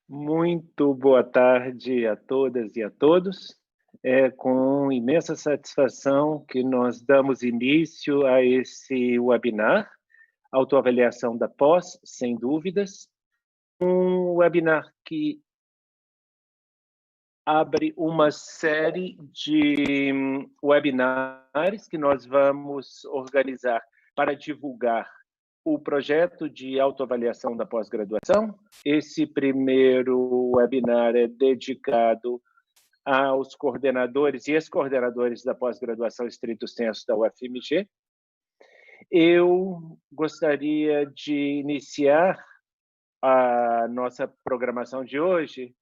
Muito boa tarde a todas e a todos. É com imensa satisfação que nós damos início a esse webinar, Autoavaliação da Pós, sem dúvidas. Um webinar que abre uma série de webinars que nós vamos organizar para divulgar o projeto de autoavaliação da pós-graduação. Esse primeiro webinar é dedicado aos coordenadores e ex-coordenadores da pós-graduação estrito sensu da UFMG. Eu gostaria de iniciar a nossa programação de hoje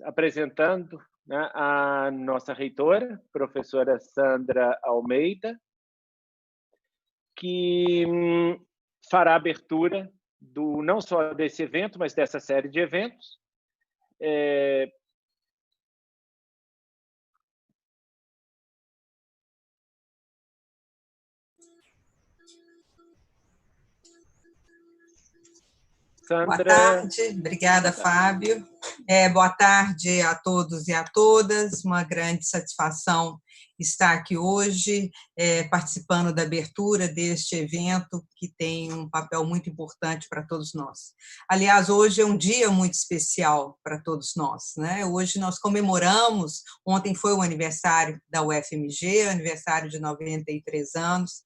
apresentando, né, a nossa reitora, professora Sandra Almeida, que fará a abertura não só desse evento, mas dessa série de eventos. Sandra. Boa tarde, obrigada, Fábio. Boa tarde a todos e a todas, uma grande satisfação estar aqui hoje, participando da abertura deste evento, que tem um papel muito importante para todos nós. Aliás, hoje é um dia muito especial para todos nós, né? Hoje nós comemoramos, ontem foi o aniversário da UFMG, aniversário de 93 anos,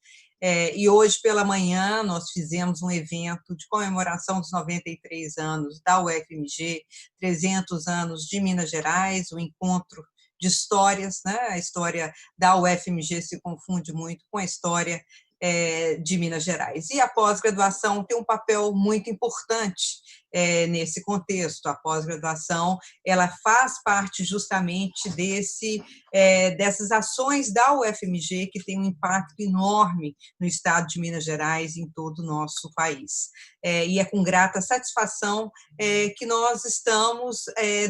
e hoje pela manhã nós fizemos um evento de comemoração dos 93 anos da UFMG, 300 anos de Minas Gerais, um encontro de histórias, né? A história da UFMG se confunde muito com a história de Minas Gerais. E a pós-graduação tem um papel muito importante nesse contexto. A pós-graduação ela faz parte justamente dessas ações da UFMG, que tem um impacto enorme no estado de Minas Gerais e em todo o nosso país. E é com grata satisfação que nós estamos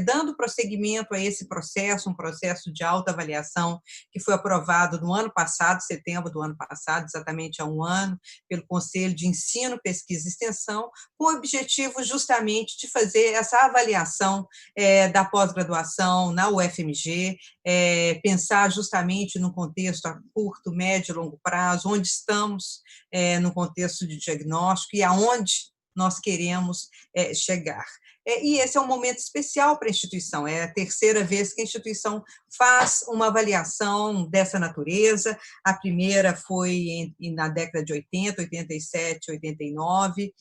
dando prosseguimento a esse processo, um processo de autoavaliação que foi aprovado no ano passado, setembro do ano passado, exatamente há um ano, pelo Conselho de Ensino, Pesquisa e Extensão, com o objetivo justamente de fazer essa avaliação da pós-graduação na UFMG, pensar justamente no contexto a curto, médio e longo prazo, onde estamos no contexto de diagnóstico e aonde nós queremos chegar. E esse é um momento especial para a instituição, é a terceira vez que a instituição faz uma avaliação dessa natureza. A primeira foi na década de 80, 87, 89,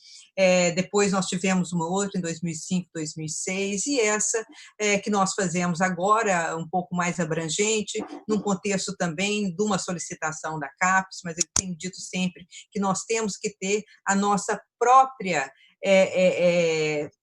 depois nós tivemos uma outra em 2005, 2006, e essa que nós fazemos agora, um pouco mais abrangente, num contexto também de uma solicitação da CAPES, mas eu tenho dito sempre que nós temos que ter a nossa própria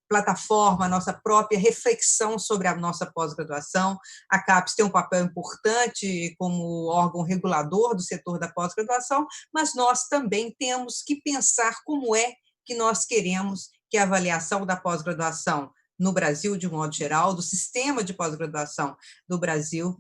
plataforma, a nossa própria reflexão sobre a nossa pós-graduação. A CAPES tem um papel importante como órgão regulador do setor da pós-graduação, mas nós também temos que pensar como é que nós queremos que a avaliação da pós-graduação no Brasil, de um modo geral, do sistema de pós-graduação do Brasil,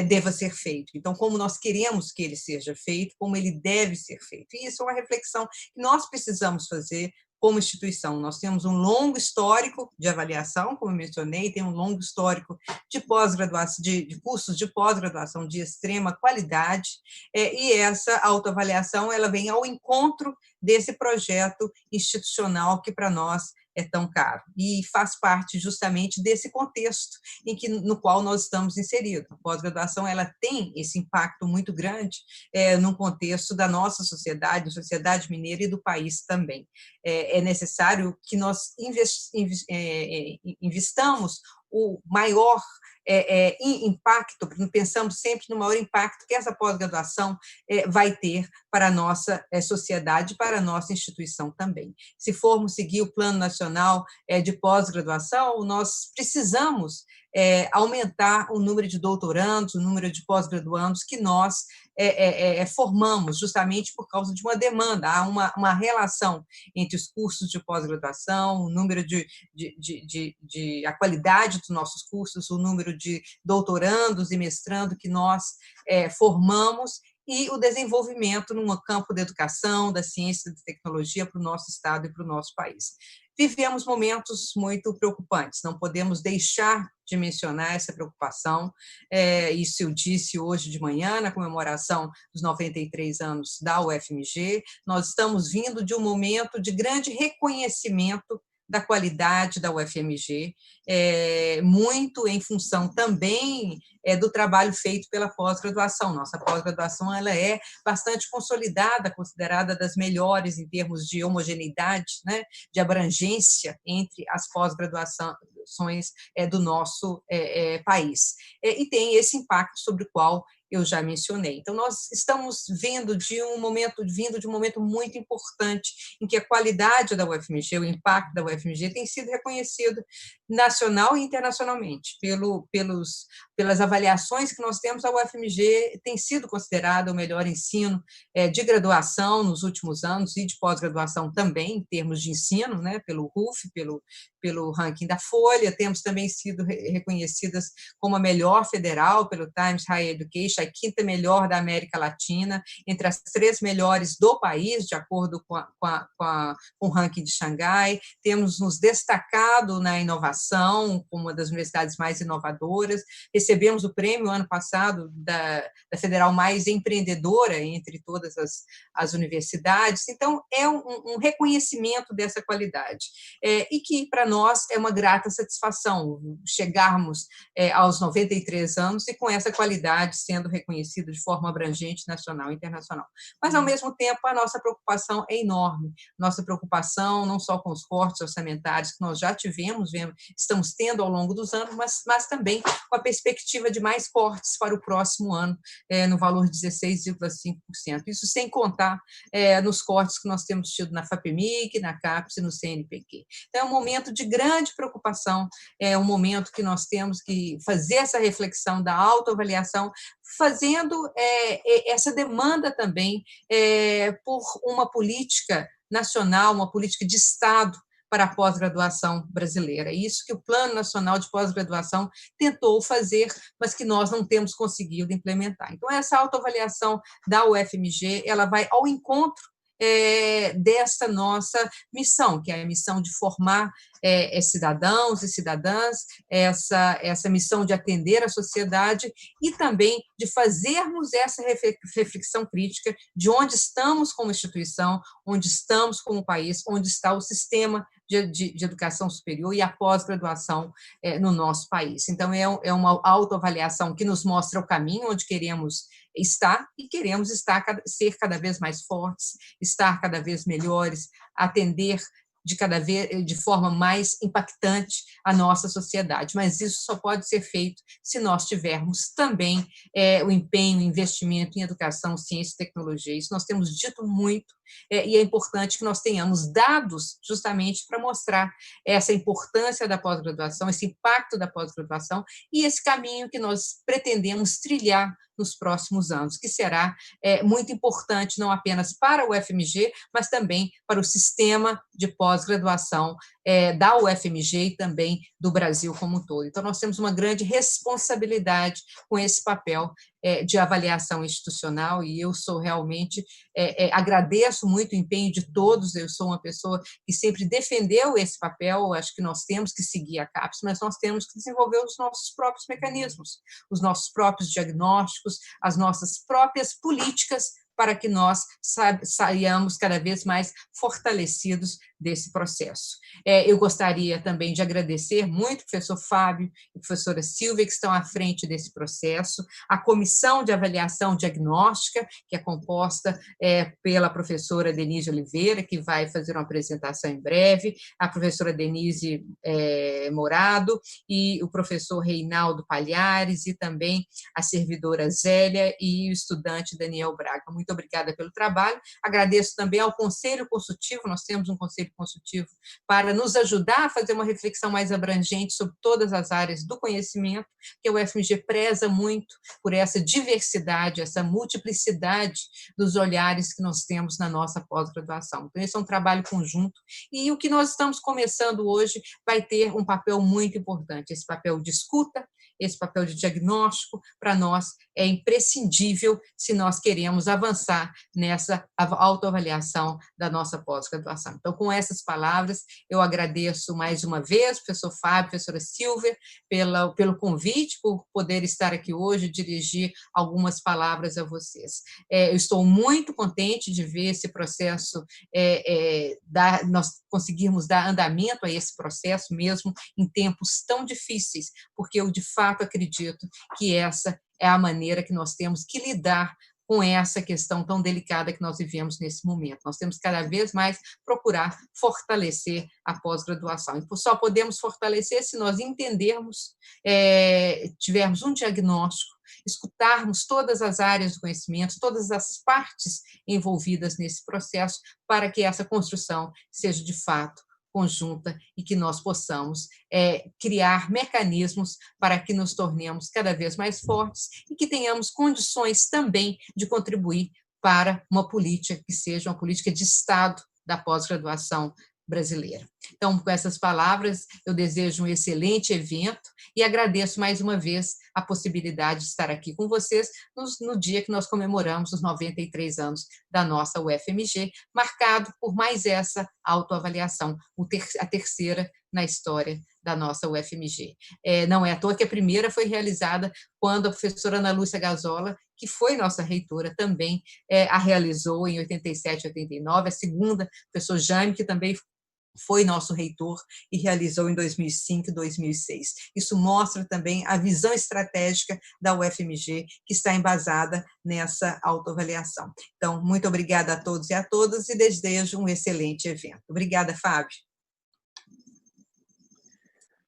deva ser feito. Então, como nós queremos que ele seja feito, como ele deve ser feito. E isso é uma reflexão que nós precisamos fazer como instituição. Nós temos um longo histórico de avaliação, como eu mencionei, tem um longo histórico de pós-graduação, de cursos de pós-graduação de extrema qualidade, e essa autoavaliação ela vem ao encontro desse projeto institucional que para nós é tão caro, e faz parte justamente desse contexto no qual nós estamos inseridos. A pós-graduação ela tem esse impacto muito grande no contexto da nossa sociedade mineira e do país também. É necessário que nós investamos o maior impacto, pensamos sempre no maior impacto que essa pós-graduação vai ter para a nossa sociedade, para a nossa instituição também. Se formos seguir o Plano Nacional de Pós-Graduação, nós precisamos aumentar o número de doutorandos, o número de pós-graduandos que nós formamos, justamente por causa de uma demanda. Há uma relação entre os cursos de pós-graduação, o número a qualidade dos nossos cursos, o número de doutorandos e mestrando que nós formamos, e o desenvolvimento no campo da educação, da ciência e da tecnologia para o nosso estado e para o nosso país. vivemos momentos muito preocupantes, não podemos deixar de mencionar essa preocupação. Isso eu disse hoje de manhã, na comemoração dos 93 anos da UFMG. Nós estamos vindo de um momento de grande reconhecimento da qualidade da UFMG, muito em função também do trabalho feito pela pós-graduação. Nossa pós-graduação ela é bastante consolidada, considerada das melhores em termos de homogeneidade, né, de abrangência entre as pós-graduações do nosso país. E tem esse impacto sobre o qual eu já mencionei. Então, nós estamos vindo de um momento muito importante em que a qualidade da UFMG, o impacto da UFMG tem sido reconhecido nacional e internacionalmente. Pelas avaliações que nós temos, a UFMG tem sido considerada o melhor ensino de graduação nos últimos anos e de pós-graduação também, em termos de ensino, né, pelo RUF, pelo ranking da Folha. Temos também sido reconhecidas como a melhor federal pelo Times Higher Education, a 5ª melhor da América Latina, entre as 3 melhores do país, de acordo com o ranking de Xangai. Temos nos destacado na inovação, como uma das universidades mais inovadoras. Recebemos o prêmio, ano passado, da federal mais empreendedora entre todas as universidades. Então, é um reconhecimento dessa qualidade. E que, para nós, é uma grata satisfação chegarmos aos 93 anos e com essa qualidade sendo reconhecida de forma abrangente, nacional e internacional. Mas, ao mesmo tempo, a nossa preocupação é enorme. Nossa preocupação não só com os cortes orçamentários que nós já estamos tendo ao longo dos anos, mas também com a perspectiva de mais cortes para o próximo ano, no valor de 16,5%. Isso sem contar nos cortes que nós temos tido na FAPEMIG, na CAPES e no CNPq. Então, é um momento de grande preocupação, é um momento que nós temos que fazer essa reflexão da autoavaliação, fazendo essa demanda também por uma política nacional, uma política de Estado para a pós-graduação brasileira. É isso que o Plano Nacional de Pós-Graduação tentou fazer, mas que nós não temos conseguido implementar. Então, essa autoavaliação da UFMG, ela vai ao encontro dessa nossa missão, que é a missão de formar cidadãos e cidadãs, essa missão de atender a sociedade e também de fazermos essa reflexão crítica de onde estamos como instituição, onde estamos como país, onde está o sistema de educação superior e a pós-graduação no nosso país. Então, é uma autoavaliação que nos mostra o caminho onde queremos estar e queremos ser cada vez mais fortes, estar cada vez melhores, atender de forma mais impactante a nossa sociedade. Mas isso só pode ser feito se nós tivermos também o empenho, o investimento em educação, ciência e tecnologia. Isso nós temos dito muito, e é importante que nós tenhamos dados justamente para mostrar essa importância da pós-graduação, esse impacto da pós-graduação e esse caminho que nós pretendemos trilhar nos próximos anos, que será muito importante não apenas para o UFMG, mas também para o sistema de pós-graduação da UFMG e também do Brasil como um todo. Então, nós temos uma grande responsabilidade com esse papel de avaliação institucional e eu sou realmente, agradeço muito o empenho de todos, eu sou uma pessoa que sempre defendeu esse papel, acho que nós temos que seguir a CAPES, mas nós temos que desenvolver os nossos próprios mecanismos, os nossos próprios diagnósticos, as nossas próprias políticas para que nós saiamos cada vez mais fortalecidos desse processo. Eu gostaria também de agradecer muito o professor Fábio e a professora Silvia, que estão à frente desse processo, a Comissão de Avaliação Diagnóstica, que é composta pela professora Denise Oliveira, que vai fazer uma apresentação em breve, a professora Denise Morado e o professor Reinaldo Palhares e também a servidora Zélia e o estudante Daniel Braga. Muito obrigada pelo trabalho. Agradeço também ao Conselho Consultivo, nós temos um Conselho Consultivo para nos ajudar a fazer uma reflexão mais abrangente sobre todas as áreas do conhecimento, que a UFMG preza muito por essa diversidade, essa multiplicidade dos olhares que nós temos na nossa pós-graduação. Então, esse é um trabalho conjunto e o que nós estamos começando hoje vai ter um papel muito importante, esse papel de escuta, esse papel de diagnóstico, para nós é imprescindível se nós queremos avançar nessa autoavaliação da nossa pós-graduação. Então, com essas palavras, eu agradeço mais uma vez, professor Fábio, professora Silvia, pelo convite, por poder estar aqui hoje e dirigir algumas palavras a vocês. Eu estou muito contente de ver esse processo, nós conseguirmos dar andamento a esse processo, mesmo em tempos tão difíceis, porque eu, de fato, acredito que essa é a maneira que nós temos que lidar com essa questão tão delicada que nós vivemos nesse momento. Nós temos cada vez mais procurar fortalecer a pós-graduação. E só podemos fortalecer se nós entendermos, tivermos um diagnóstico, escutarmos todas as áreas do conhecimento, todas as partes envolvidas nesse processo, para que essa construção seja, de fato, conjunta e que nós possamos criar mecanismos para que nos tornemos cada vez mais fortes e que tenhamos condições também de contribuir para uma política que seja uma política de Estado da pós-graduação brasileira. Então, com essas palavras, eu desejo um excelente evento e agradeço mais uma vez a possibilidade de estar aqui com vocês no dia que nós comemoramos os 93 anos da nossa UFMG, marcado por mais essa autoavaliação, a terceira na história da nossa UFMG. Não é à toa que a primeira foi realizada quando a professora Ana Lúcia Gazola, que foi nossa reitora, também a realizou em 87, 89, a segunda, o professor Jaime, que também foi nosso reitor e realizou em 2005 e 2006. Isso mostra também a visão estratégica da UFMG, que está embasada nessa autoavaliação. Então, muito obrigada a todos e a todas e desejo um excelente evento. Obrigada, Fábio.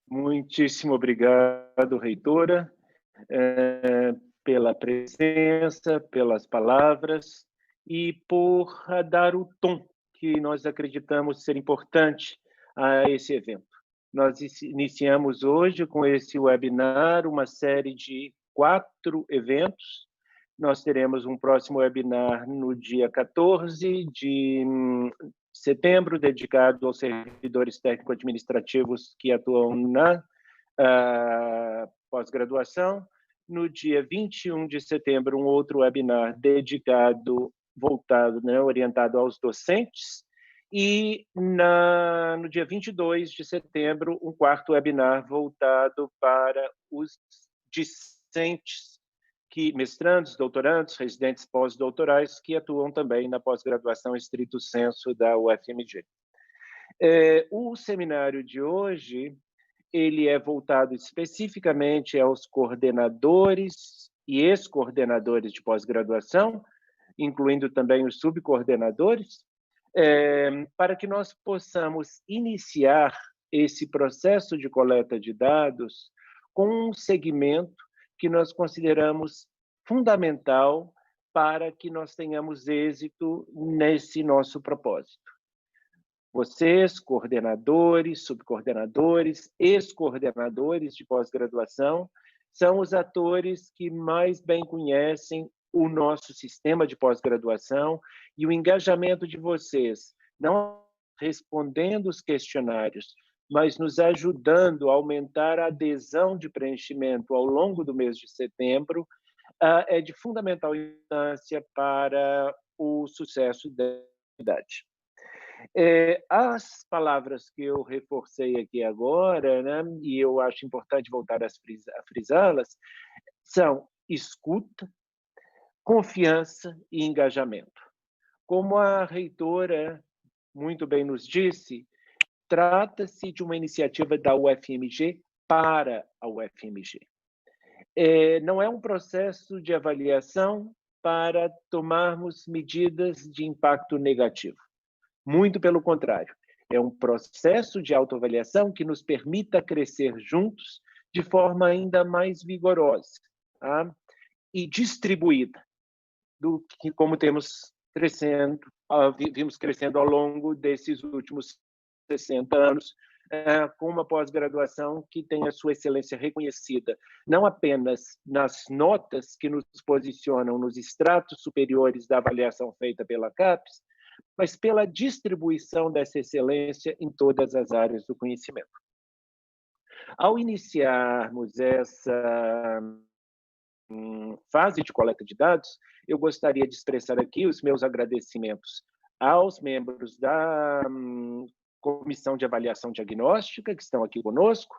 Muitíssimo obrigado, reitora, pela presença, pelas palavras e por dar o tom que nós acreditamos ser importante a esse evento. Nós iniciamos hoje com esse webinar uma série de 4 eventos. Nós teremos um próximo webinar no dia 14 de setembro, dedicado aos servidores técnico-administrativos que atuam na pós-graduação. No dia 21 de setembro, um outro webinar orientado aos docentes. E no dia 22 de setembro, um quarto webinar voltado para os discentes, mestrandos, doutorandos, residentes pós-doutorais, que atuam também na pós-graduação estrito sensu da UFMG. O seminário de hoje ele é voltado especificamente aos coordenadores e ex-coordenadores de pós-graduação, incluindo também os subcoordenadores, para que nós possamos iniciar esse processo de coleta de dados com um segmento que nós consideramos fundamental para que nós tenhamos êxito nesse nosso propósito. Vocês, coordenadores, subcoordenadores, ex-coordenadores de pós-graduação, são os atores que mais bem conhecem o nosso sistema de pós-graduação e o engajamento de vocês, não respondendo os questionários, mas nos ajudando a aumentar a adesão de preenchimento ao longo do mês de setembro, é de fundamental importância para o sucesso da atividade. As palavras que eu reforcei aqui agora, né, e eu acho importante voltar a frisá-las, são escuta, confiança e engajamento. Como a reitora muito bem nos disse, trata-se de uma iniciativa da UFMG para a UFMG. Não é um processo de avaliação para tomarmos medidas de impacto negativo. Muito pelo contrário, é um processo de autoavaliação que nos permita crescer juntos de forma ainda mais vigorosa, tá? E distribuída, do que como vimos crescendo ao longo desses últimos 60 anos, com uma pós-graduação que tem a sua excelência reconhecida, não apenas nas notas que nos posicionam nos estratos superiores da avaliação feita pela CAPES, mas pela distribuição dessa excelência em todas as áreas do conhecimento. Ao iniciarmos essa fase de coleta de dados, eu gostaria de expressar aqui os meus agradecimentos aos membros da Comissão de Avaliação Diagnóstica, que estão aqui conosco,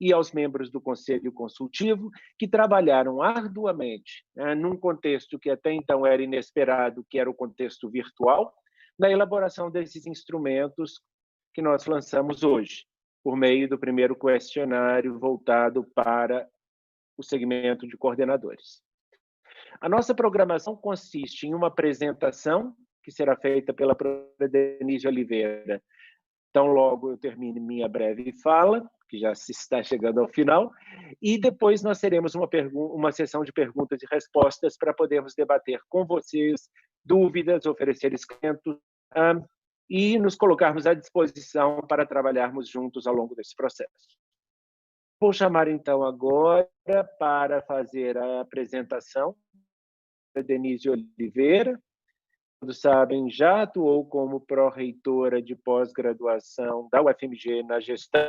e aos membros do Conselho Consultivo, que trabalharam arduamente, num contexto que até então era inesperado, que era o contexto virtual, na elaboração desses instrumentos que nós lançamos hoje, por meio do primeiro questionário voltado para o segmento de coordenadores. A nossa programação consiste em uma apresentação que será feita pela professora Denise Oliveira. Então, logo eu termine minha breve fala, que já se está chegando ao final, e depois nós teremos uma sessão de perguntas e respostas para podermos debater com vocês dúvidas, oferecer esclarecimento e nos colocarmos à disposição para trabalharmos juntos ao longo desse processo. Vou chamar, então, agora para fazer a apresentação a Denise Oliveira. Todos sabem, já atuou como pró-reitora de pós-graduação da UFMG na gestão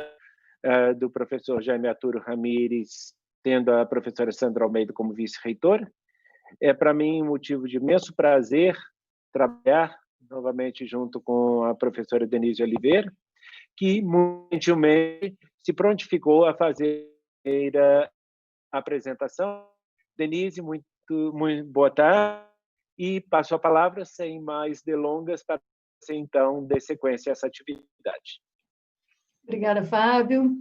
do professor Jaime Arturo Ramires, tendo a professora Sandra Almeida como vice-reitora. É para mim um motivo de imenso prazer trabalhar novamente junto com a professora Denise Oliveira, que muito gentilmente se prontificou a fazer a apresentação. Denise, muito boa tarde, e passo a palavra, sem mais delongas, para você, então, dar sequência a essa atividade. Obrigada, Fábio.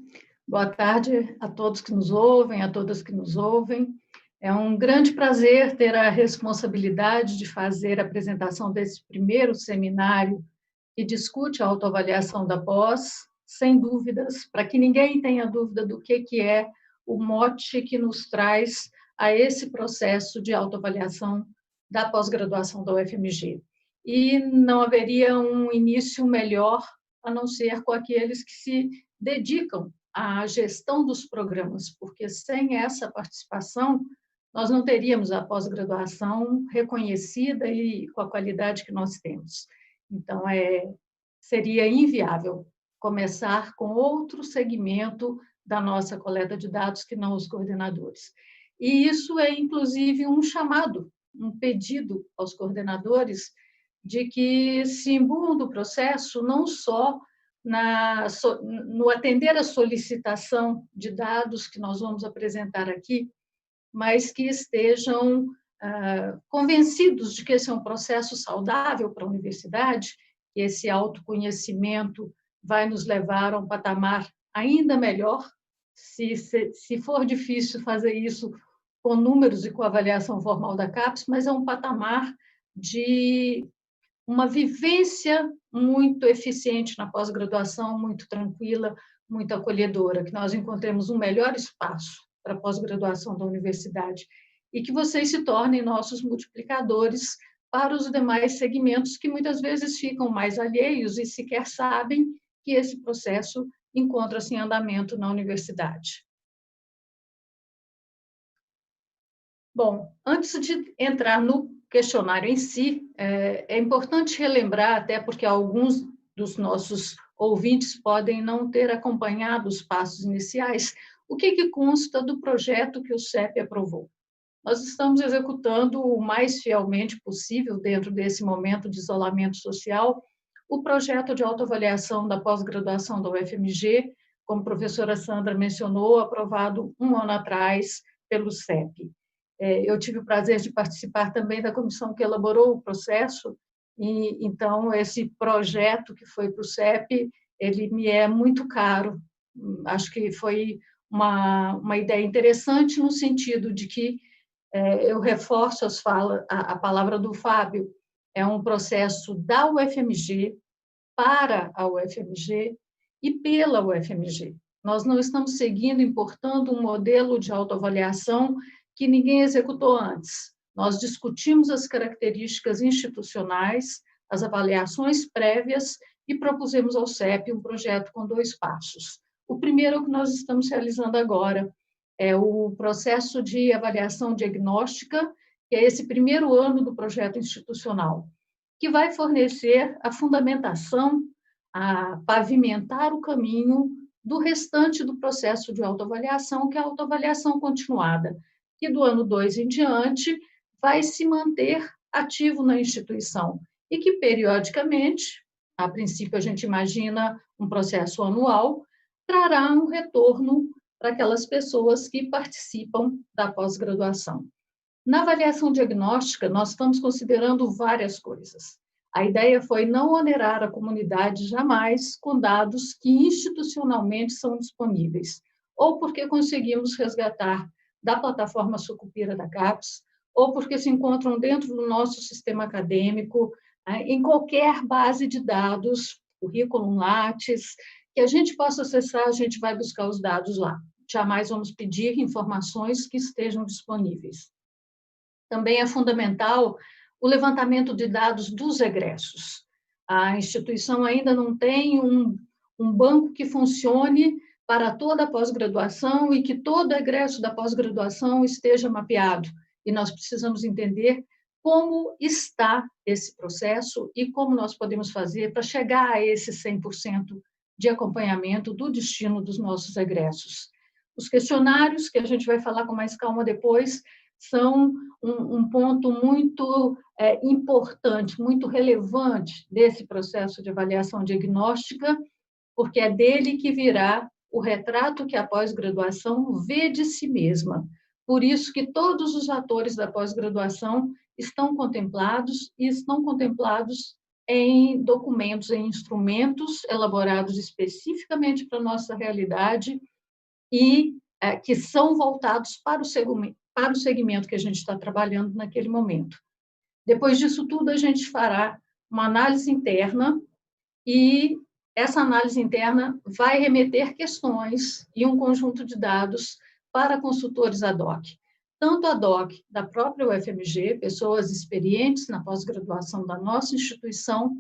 Boa tarde a todos que nos ouvem, a todas que nos ouvem. É um grande prazer ter a responsabilidade de fazer a apresentação desse primeiro seminário que discute a autoavaliação da pós, sem dúvidas, para que ninguém tenha dúvida do que é o mote que nos traz a esse processo de autoavaliação da pós-graduação da UFMG. E não haveria um início melhor a não ser com aqueles que se dedicam à gestão dos programas, porque sem essa participação nós não teríamos a pós-graduação reconhecida e com a qualidade que nós temos. Então, seria inviável começar com outro segmento da nossa coleta de dados que não os coordenadores. E isso é, inclusive, um chamado, um pedido aos coordenadores de que se imbuam do processo não só no atender a solicitação de dados que nós vamos apresentar aqui, mas que estejam convencidos de que esse é um processo saudável para a universidade, que esse autoconhecimento vai nos levar a um patamar ainda melhor. Se for difícil fazer isso com números e com avaliação formal da CAPES, mas é um patamar de uma vivência muito eficiente na pós-graduação, muito tranquila, muito acolhedora, que nós encontremos um melhor espaço para a pós-graduação da universidade e que vocês se tornem nossos multiplicadores para os demais segmentos que muitas vezes ficam mais alheios e sequer sabem que esse processo encontra-se em andamento na universidade. Bom, antes de entrar no questionário em si, é importante relembrar, até porque alguns dos nossos ouvintes podem não ter acompanhado os passos iniciais, o que consta do projeto que o CEP aprovou. Nós estamos executando o mais fielmente possível, dentro desse momento de isolamento social, o projeto de autoavaliação da pós-graduação da UFMG, como a professora Sandra mencionou, aprovado 1 ano atrás pelo CEP. Eu tive o prazer de participar também da comissão que elaborou o processo, e então esse projeto que foi para o CEP, ele me é muito caro. Acho que foi uma ideia interessante no sentido de que eu reforço a palavra do Fábio, é um processo da UFMG, para a UFMG e pela UFMG. Nós não estamos seguindo, importando um modelo de autoavaliação que ninguém executou antes. Nós discutimos as características institucionais, as avaliações prévias e propusemos ao CEP um projeto com 2 passos. O primeiro que nós estamos realizando agora é o processo de avaliação diagnóstica, que é esse primeiro ano do projeto institucional, que vai fornecer a fundamentação, a pavimentar o caminho do restante do processo de autoavaliação, que é a autoavaliação continuada, que do ano 2 em diante vai se manter ativo na instituição e que, periodicamente, a princípio a gente imagina um processo anual, trará um retorno para aquelas pessoas que participam da pós-graduação. Na avaliação diagnóstica, nós estamos considerando várias coisas. A ideia foi não onerar a comunidade jamais com dados que institucionalmente são disponíveis, ou porque conseguimos resgatar da plataforma Sucupira da CAPES, ou porque se encontram dentro do nosso sistema acadêmico, em qualquer base de dados, currículo Lattes, que a gente possa acessar, a gente vai buscar os dados lá. Jamais vamos pedir informações que estejam disponíveis. Também é fundamental o levantamento de dados dos egressos. A instituição ainda não tem um banco que funcione para toda a pós-graduação e que todo egresso da pós-graduação esteja mapeado. E nós precisamos entender como está esse processo e como nós podemos fazer para chegar a esse 100% de acompanhamento do destino dos nossos egressos. Os questionários, que a gente vai falar com mais calma depois, são um ponto muito importante, muito relevante desse processo de avaliação diagnóstica, porque é dele que virá o retrato que a pós-graduação vê de si mesma. Por isso que todos os atores da pós-graduação estão contemplados e estão contemplados em documentos, em instrumentos elaborados especificamente para a nossa realidade e que são voltados para o segmento que a gente está trabalhando naquele momento. Depois disso tudo, a gente fará uma análise interna e essa análise interna vai remeter questões e um conjunto de dados para consultores ad hoc. Tanto ad hoc da própria UFMG, pessoas experientes na pós-graduação da nossa instituição,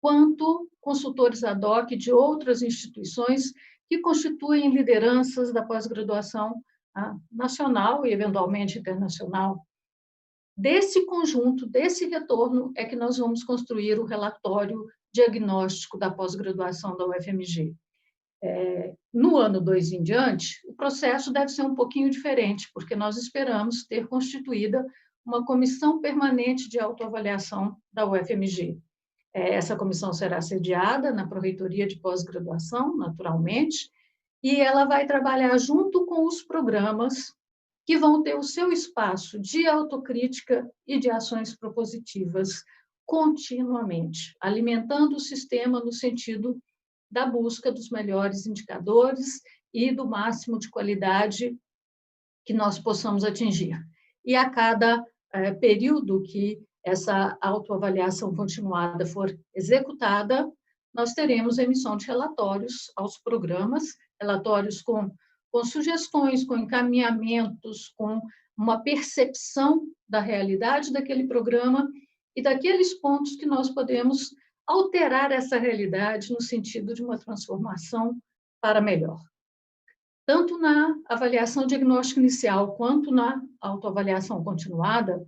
quanto consultores ad hoc de outras instituições que constituem lideranças da pós-graduação nacional e, eventualmente, internacional. Desse conjunto, desse retorno, é que nós vamos construir o relatório diagnóstico da pós-graduação da UFMG. No ano 2 em diante, o processo deve ser um pouquinho diferente, porque nós esperamos ter constituída uma comissão permanente de autoavaliação da UFMG. Essa comissão será sediada na Pró-Reitoria de Pós-Graduação, naturalmente, e ela vai trabalhar junto com os programas que vão ter o seu espaço de autocrítica e de ações propositivas continuamente, alimentando o sistema no sentido da busca dos melhores indicadores e do máximo de qualidade que nós possamos atingir. E a cada período que essa autoavaliação continuada for executada, nós teremos emissão de relatórios aos programas, relatórios com sugestões, com encaminhamentos, com uma percepção da realidade daquele programa e daqueles pontos que nós podemos alterar essa realidade no sentido de uma transformação para melhor. Tanto na avaliação diagnóstica inicial quanto na autoavaliação continuada,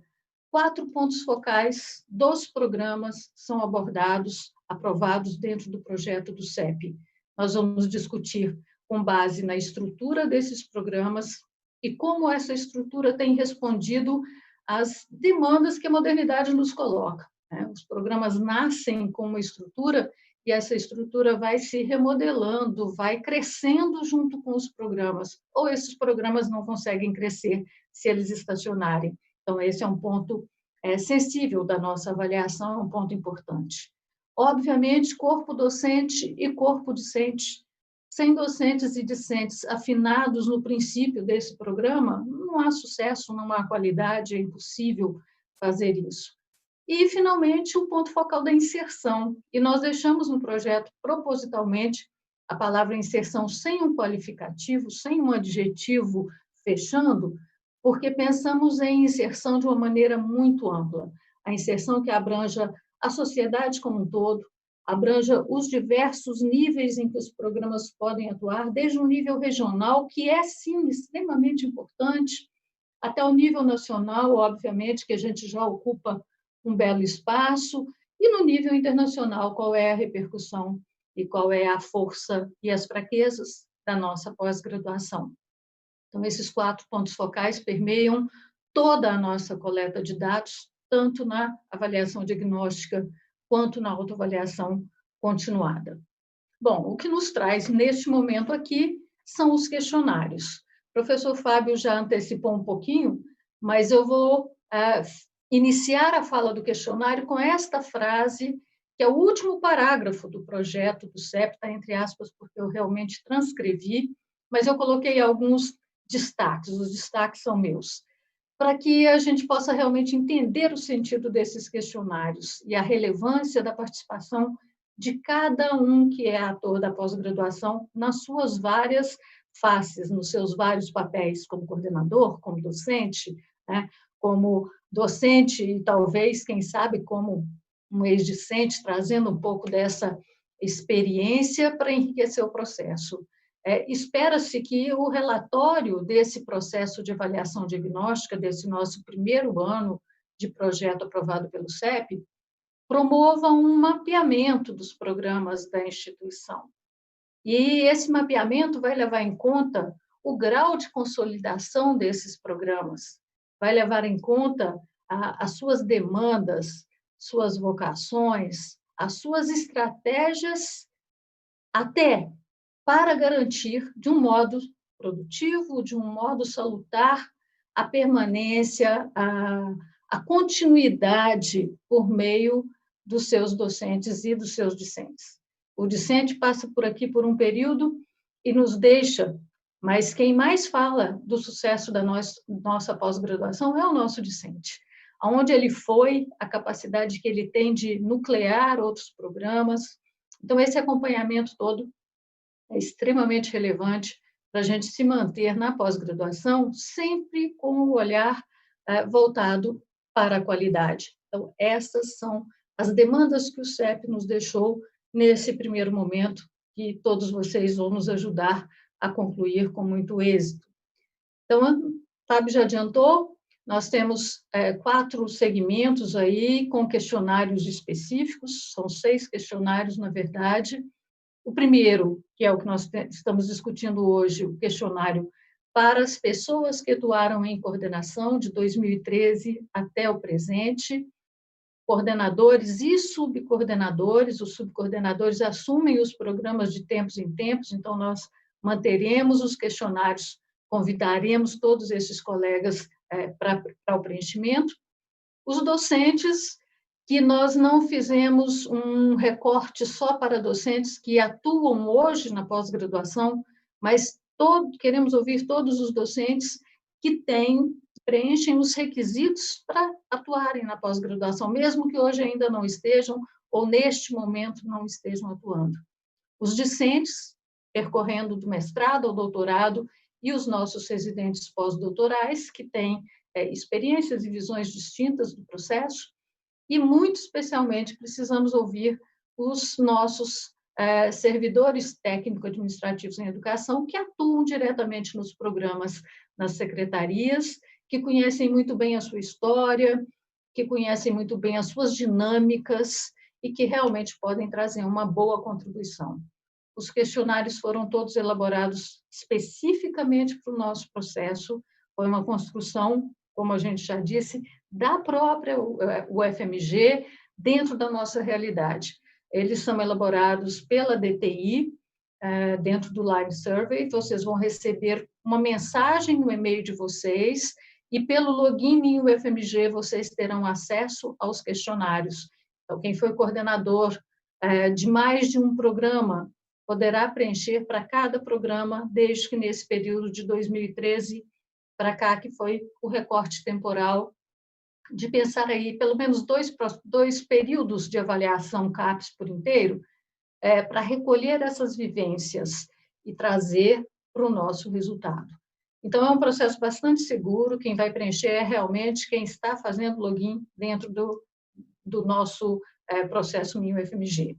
4 pontos focais dos programas são abordados, aprovados dentro do projeto do CEP. Nós vamos discutir com base na estrutura desses programas e como essa estrutura tem respondido às demandas que a modernidade nos coloca. Os programas nascem com uma estrutura e essa estrutura vai se remodelando, vai crescendo junto com os programas, ou esses programas não conseguem crescer se eles estacionarem. Então, esse é um ponto sensível da nossa avaliação, é um ponto importante. Obviamente, corpo docente e corpo discente. Sem docentes e discentes afinados no princípio desse programa, não há sucesso, não há qualidade, é impossível fazer isso. E, finalmente, o ponto focal da inserção. E nós deixamos no projeto, propositalmente, a palavra inserção sem um qualificativo, sem um adjetivo fechando, porque pensamos em inserção de uma maneira muito ampla. A inserção que abranja a sociedade como um todo, abranja os diversos níveis em que os programas podem atuar, desde o nível regional, que é, sim, extremamente importante, até o nível nacional, obviamente, que a gente já ocupa um belo espaço, e no nível internacional, qual é a repercussão e qual é a força e as fraquezas da nossa pós-graduação. Então, esses 4 pontos focais permeiam toda a nossa coleta de dados, tanto na avaliação diagnóstica quanto na autoavaliação continuada. Bom, o que nos traz neste momento aqui são os questionários. O professor Fábio já antecipou um pouquinho, mas eu vou iniciar a fala do questionário com esta frase, que é o último parágrafo do projeto do CEP, está entre aspas, porque eu realmente transcrevi, mas eu coloquei alguns destaques, os destaques são meus, para que a gente possa realmente entender o sentido desses questionários e a relevância da participação de cada um que é ator da pós-graduação nas suas várias faces, nos seus vários papéis, como coordenador, como docente, né? Como docente e talvez, quem sabe, como um ex-discente, trazendo um pouco dessa experiência para enriquecer o processo. Espera-se que o relatório desse processo de avaliação diagnóstica, desse nosso primeiro ano de projeto aprovado pelo CEP, promova um mapeamento dos programas da instituição. E esse mapeamento vai levar em conta o grau de consolidação desses programas, vai levar em conta as suas demandas, suas vocações, as suas estratégias, até para garantir, de um modo produtivo, de um modo salutar, a permanência, a continuidade por meio dos seus docentes e dos seus discentes. O discente passa por aqui por um período e nos deixa, mas quem mais fala do sucesso da nossa pós-graduação é o nosso discente. Aonde ele foi, a capacidade que ele tem de nuclear outros programas. Então, esse acompanhamento todo é extremamente relevante para a gente se manter na pós-graduação, sempre com o olhar voltado para a qualidade. Então, essas são as demandas que o CEP nos deixou nesse primeiro momento, que todos vocês vão nos ajudar a concluir com muito êxito. Então, o Fábio já adiantou, nós temos 4 segmentos aí com questionários específicos, são 6 questionários, na verdade. O primeiro, que é o que nós estamos discutindo hoje, o questionário para as pessoas que atuaram em coordenação de 2013 até o presente, coordenadores e subcoordenadores. Os subcoordenadores assumem os programas de tempos em tempos, então nós manteremos os questionários, convidaremos todos esses colegas para o preenchimento. Os docentes, que nós não fizemos um recorte só para docentes que atuam hoje na pós-graduação, mas queremos ouvir todos os docentes que preenchem os requisitos para atuarem na pós-graduação, mesmo que hoje ainda não estejam, ou neste momento não estejam atuando. Os discentes, percorrendo do mestrado ao doutorado, e os nossos residentes pós-doutorais, que têm experiências e visões distintas do processo, e, muito especialmente, precisamos ouvir os nossos servidores técnico-administrativos em educação, que atuam diretamente nos programas, nas secretarias, que conhecem muito bem a sua história, que conhecem muito bem as suas dinâmicas e que realmente podem trazer uma boa contribuição. Os questionários foram todos elaborados especificamente para o nosso processo, foi uma construção, como a gente já disse, da própria UFMG, dentro da nossa realidade. Eles são elaborados pela DTI, dentro do Live Survey. Vocês vão receber uma mensagem no e-mail de vocês e pelo login em UFMG vocês terão acesso aos questionários. Então, quem foi coordenador de mais de um programa poderá preencher para cada programa, desde que nesse período de 2013 para cá, que foi o recorte temporal, de pensar aí pelo menos dois períodos de avaliação CAPES por inteiro, para recolher essas vivências e trazer para o nosso resultado. Então, é um processo bastante seguro, quem vai preencher é realmente quem está fazendo login dentro do nosso processo MinUFMG.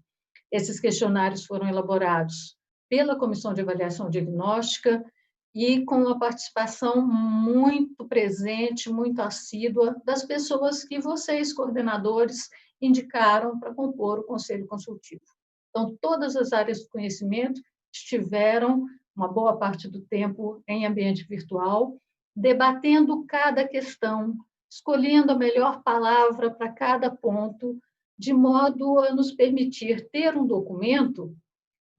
Esses questionários foram elaborados pela Comissão de Avaliação Diagnóstica e com a participação muito presente, muito assídua das pessoas que vocês, coordenadores, indicaram para compor o Conselho Consultivo. Então, todas as áreas do conhecimento estiveram, uma boa parte do tempo, em ambiente virtual, debatendo cada questão, escolhendo a melhor palavra para cada ponto, de modo a nos permitir ter um documento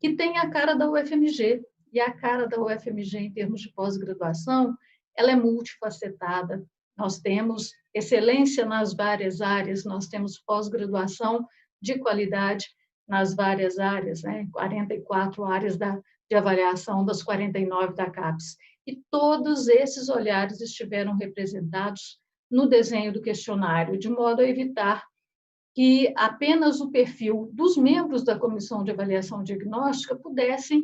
que tenha a cara da UFMG. E a cara da UFMG, em termos de pós-graduação, ela é multifacetada. Nós temos excelência nas várias áreas, nós temos pós-graduação de qualidade nas várias áreas, 44 áreas de avaliação das 49 da CAPES. E todos esses olhares estiveram representados no desenho do questionário, de modo a evitar que apenas o perfil dos membros da Comissão de Avaliação Diagnóstica pudessem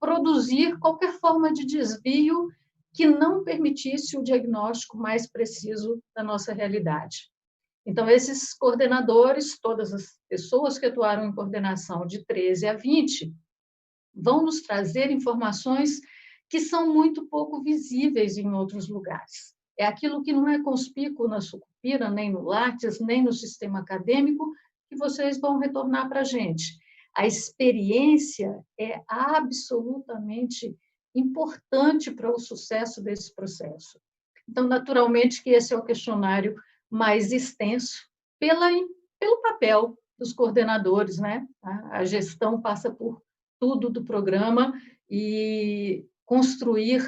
produzir qualquer forma de desvio que não permitisse o diagnóstico mais preciso da nossa realidade. Então, esses coordenadores, todas as pessoas que atuaram em coordenação de 13 a 20, vão nos trazer informações que são muito pouco visíveis em outros lugares. É aquilo que não é conspícuo na Sucupira, nem no Lattes, nem no sistema acadêmico, que vocês vão retornar para a gente. A experiência é absolutamente importante para o sucesso desse processo. Então, naturalmente, que esse é o questionário mais extenso pelo papel dos coordenadores, né? A gestão passa por tudo do programa e construir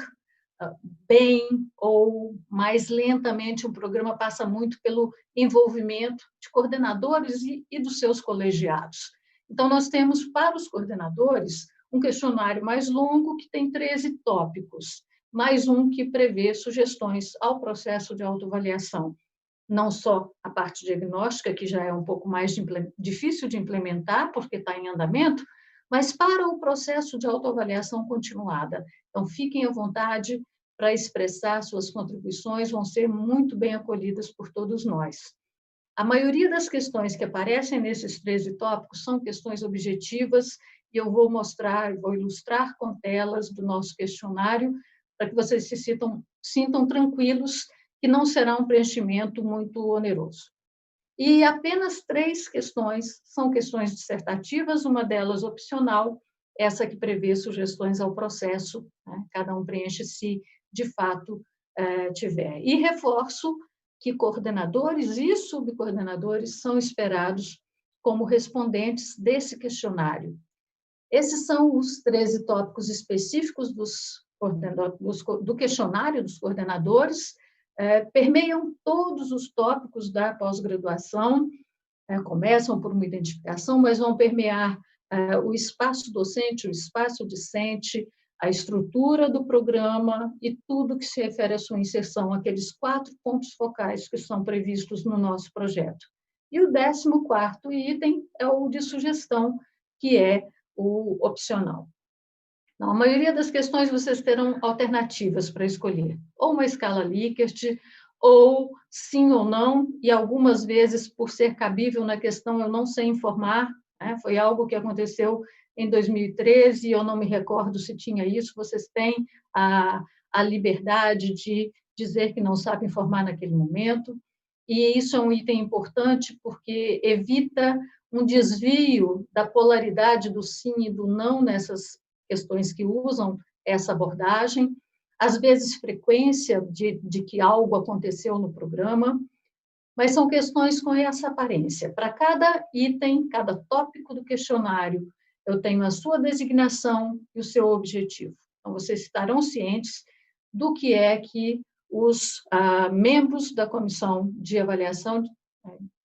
bem ou mais lentamente um programa passa muito pelo envolvimento de coordenadores e dos seus colegiados. Então, nós temos para os coordenadores um questionário mais longo que tem 13 tópicos, mais um que prevê sugestões ao processo de autoavaliação. Não só a parte diagnóstica, que já é um pouco mais difícil de implementar, porque está em andamento, mas para o processo de autoavaliação continuada. Então, fiquem à vontade para expressar suas contribuições, vão ser muito bem acolhidas por todos nós. A maioria das questões que aparecem nesses 13 tópicos são questões objetivas, e eu vou mostrar, vou ilustrar com telas do nosso questionário, para que vocês se sintam tranquilos, que não será um preenchimento muito oneroso. E apenas 3 questões são questões dissertativas, uma delas opcional, essa que prevê sugestões ao processo, né? Cada um preenche se de fato tiver. E reforço que coordenadores e subcoordenadores são esperados como respondentes desse questionário. Esses são os 13 tópicos específicos do questionário dos coordenadores, permeiam todos os tópicos da pós-graduação, começam por uma identificação, mas vão permear o espaço docente, o espaço discente, a estrutura do programa e tudo que se refere à sua inserção, aqueles 4 pontos focais que são previstos no nosso projeto. E o 14º item é o de sugestão, que é o opcional. Não, a maioria das questões vocês terão alternativas para escolher, ou uma escala Likert, ou sim ou não, e algumas vezes, por ser cabível na questão, eu não sei informar, né? Foi algo que aconteceu em 2013, e eu não me recordo se tinha isso, vocês têm a liberdade de dizer que não sabem informar naquele momento, e isso é um item importante porque evita um desvio da polaridade do sim e do não nessas questões que usam essa abordagem, às vezes frequência de que algo aconteceu no programa, mas são questões com essa aparência. Para cada item, cada tópico do questionário, eu tenho a sua designação e o seu objetivo. Então, vocês estarão cientes do que é que os membros da Comissão de Avaliação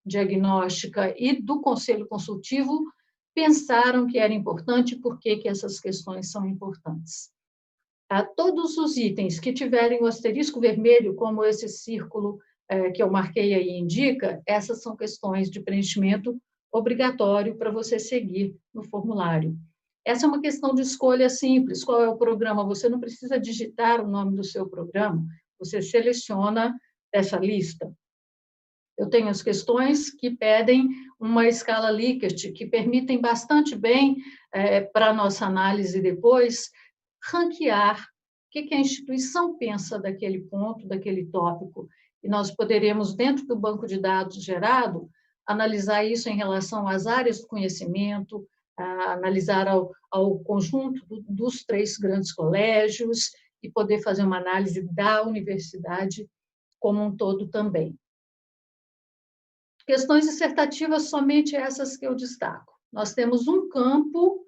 Diagnóstica e do Conselho Consultivo pensaram que era importante e por que essas questões são importantes. Todos os itens que tiverem o asterisco vermelho, como esse círculo que eu marquei aí indica, essas são questões de preenchimento obrigatório para você seguir no formulário. Essa é uma questão de escolha simples. Qual é o programa? Você não precisa digitar o nome do seu programa, você seleciona essa lista. Eu tenho as questões que pedem uma escala Likert, que permitem bastante bem, para a nossa análise depois, ranquear o que a instituição pensa daquele ponto, daquele tópico. E nós poderemos, dentro do banco de dados gerado, analisar isso em relação às áreas do conhecimento, analisar ao conjunto dos 3 grandes colégios e poder fazer uma análise da universidade como um todo também. Questões dissertativas, somente essas que eu destaco. Nós temos um campo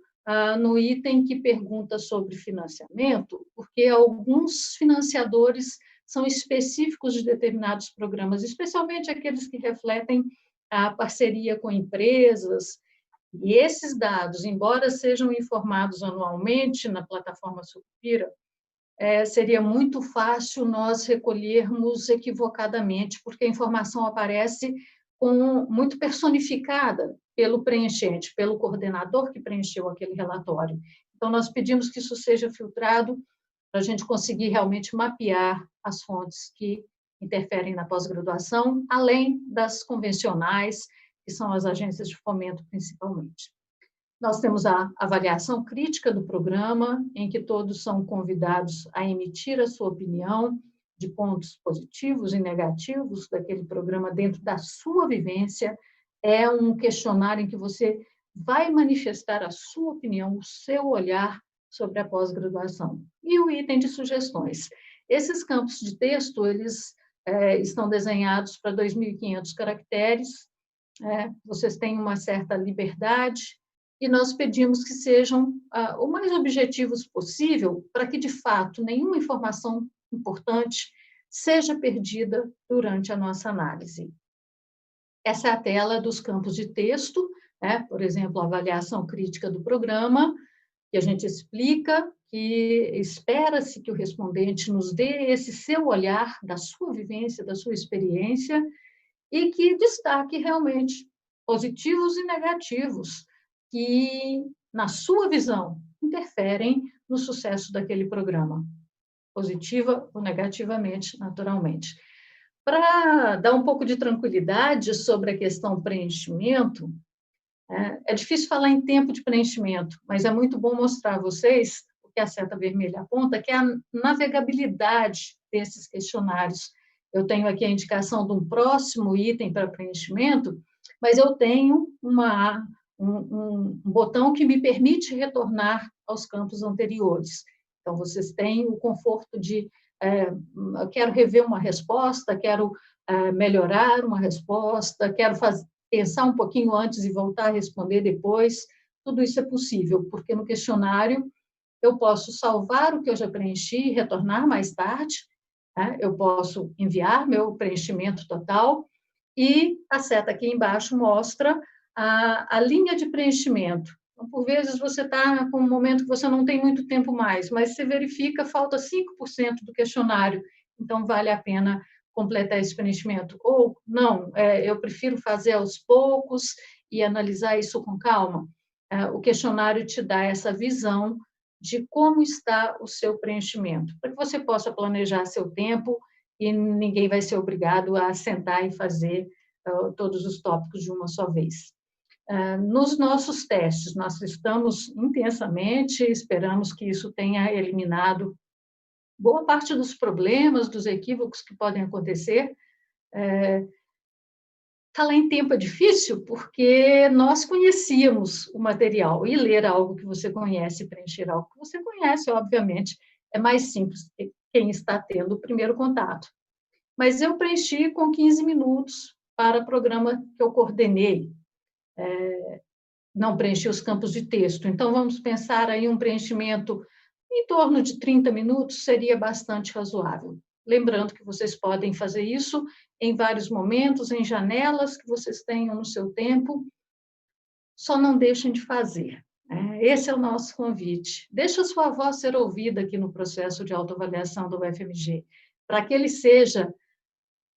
no item que pergunta sobre financiamento, porque alguns financiadores são específicos de determinados programas, especialmente aqueles que refletem a parceria com empresas. E esses dados, embora sejam informados anualmente na plataforma Sucupira, seria muito fácil nós recolhermos equivocadamente, porque a informação aparece muito personificada pelo preenchente, pelo coordenador que preencheu aquele relatório. Então, nós pedimos que isso seja filtrado para a gente conseguir realmente mapear as fontes que interferem na pós-graduação, além das convencionais, que são as agências de fomento principalmente. Nós temos a avaliação crítica do programa, em que todos são convidados a emitir a sua opinião de pontos positivos e negativos daquele programa dentro da sua vivência. É um questionário em que você vai manifestar a sua opinião, o seu olhar sobre a pós-graduação. E o item de sugestões. Esses campos de texto, eles estão desenhados para 2.500 caracteres, vocês têm uma certa liberdade, e nós pedimos que sejam o mais objetivos possível, para que, de fato, nenhuma informação importante seja perdida durante a nossa análise. Essa é a tela dos campos de texto, por exemplo, a avaliação crítica do programa, que a gente explica que espera-se que o respondente nos dê esse seu olhar, da sua vivência, da sua experiência, e que destaque realmente positivos e negativos, que, na sua visão, interferem no sucesso daquele programa, positiva ou negativamente, naturalmente. Para dar um pouco de tranquilidade sobre a questão preenchimento, é difícil falar em tempo de preenchimento, mas é muito bom mostrar a vocês, o que a seta vermelha aponta, que é a navegabilidade desses questionários. Eu tenho aqui a indicação de um próximo item para preenchimento, mas eu tenho um botão que me permite retornar aos campos anteriores. Então, vocês têm o conforto de, quero rever uma resposta, quero melhorar uma resposta, quero pensar um pouquinho antes e voltar a responder depois. Tudo isso é possível, porque no questionário eu posso salvar o que eu já preenchi e retornar mais tarde, eu posso enviar meu preenchimento total, e a seta aqui embaixo mostra a linha de preenchimento. Então, por vezes, você está com um momento que você não tem muito tempo mais, mas você verifica, falta 5% do questionário, então vale a pena completar esse preenchimento. Ou, não, eu prefiro fazer aos poucos e analisar isso com calma. O questionário te dá essa visão de como está o seu preenchimento, para que você possa planejar seu tempo e ninguém vai ser obrigado a sentar e fazer todos os tópicos de uma só vez. Nos nossos testes, nós testamos intensamente, esperamos que isso tenha eliminado boa parte dos problemas, dos equívocos que podem acontecer. Falar em tempo é difícil, porque nós conhecíamos o material, e ler algo que você conhece, preencher algo que você conhece, obviamente, é mais simples que quem está tendo o primeiro contato. Mas eu preenchi com 15 minutos para o programa que eu coordenei. Não preenchi os campos de texto. Então, vamos pensar aí um preenchimento em torno de 30 minutos, seria bastante razoável. Lembrando que vocês podem fazer isso em vários momentos, em janelas que vocês tenham no seu tempo, só não deixem de fazer. Esse é o nosso convite. Deixa a sua voz ser ouvida aqui no processo de autoavaliação do UFMG, para que ele seja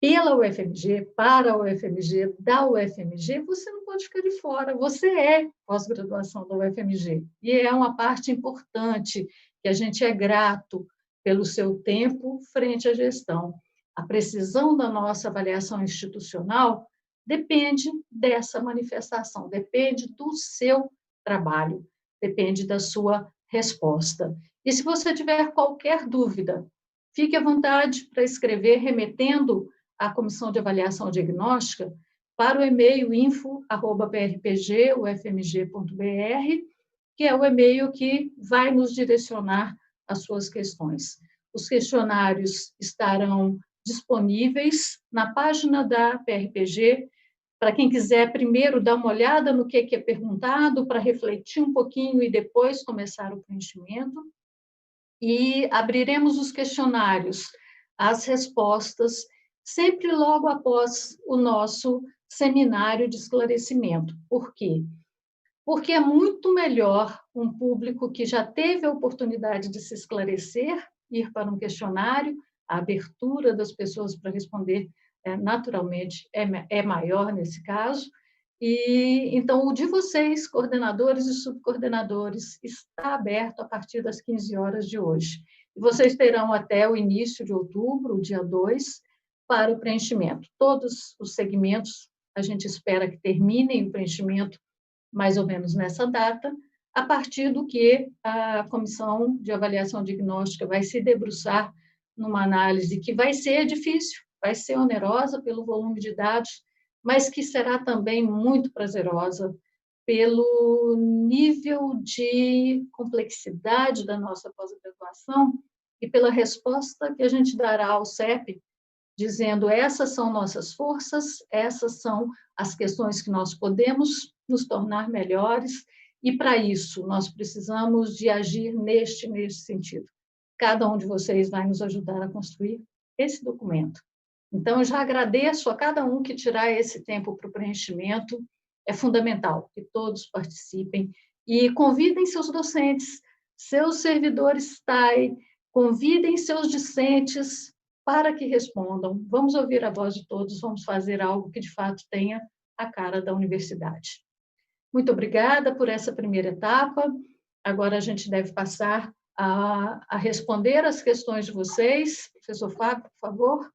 pela UFMG, para a UFMG, da UFMG, você não pode ficar de fora, você é pós-graduação da UFMG, e é uma parte importante, que a gente é grato pelo seu tempo frente à gestão. A precisão da nossa avaliação institucional depende dessa manifestação, depende do seu trabalho, depende da sua resposta. E se você tiver qualquer dúvida, fique à vontade para escrever, remetendo à Comissão de Avaliação Diagnóstica para o e-mail info@prpgufmg.br, que é o e-mail que vai nos direcionar às suas questões. Os questionários estarão disponíveis na página da PRPG, para quem quiser primeiro dar uma olhada no que é perguntado, para refletir um pouquinho e depois começar o preenchimento. E abriremos os questionários, as respostas, sempre logo após o nosso seminário de esclarecimento. Por quê? Porque é muito melhor um público que já teve a oportunidade de se esclarecer, ir para um questionário, a abertura das pessoas para responder, naturalmente, é maior nesse caso. E então, o de vocês, coordenadores e subcoordenadores, está aberto a partir das 15 horas de hoje. E vocês terão até o início de outubro, o dia 2, para o preenchimento. Todos os segmentos, a gente espera que terminem o preenchimento mais ou menos nessa data, a partir do que a Comissão de Avaliação Diagnóstica vai se debruçar numa análise que vai ser difícil, vai ser onerosa pelo volume de dados, mas que será também muito prazerosa pelo nível de complexidade da nossa pós-graduação e pela resposta que a gente dará ao CEP, dizendo essas são nossas forças, essas são as questões que nós podemos nos tornar melhores, e para isso nós precisamos de agir neste sentido. Cada um de vocês vai nos ajudar a construir esse documento. Então, eu já agradeço a cada um que tirar esse tempo para o preenchimento, é fundamental que todos participem, e convidem seus docentes, seus servidores TAI, convidem seus discentes para que respondam. Vamos ouvir a voz de todos, vamos fazer algo que, de fato, tenha a cara da universidade. Muito obrigada por essa primeira etapa. Agora a gente deve passar a responder as questões de vocês. Professor Fábio, por favor.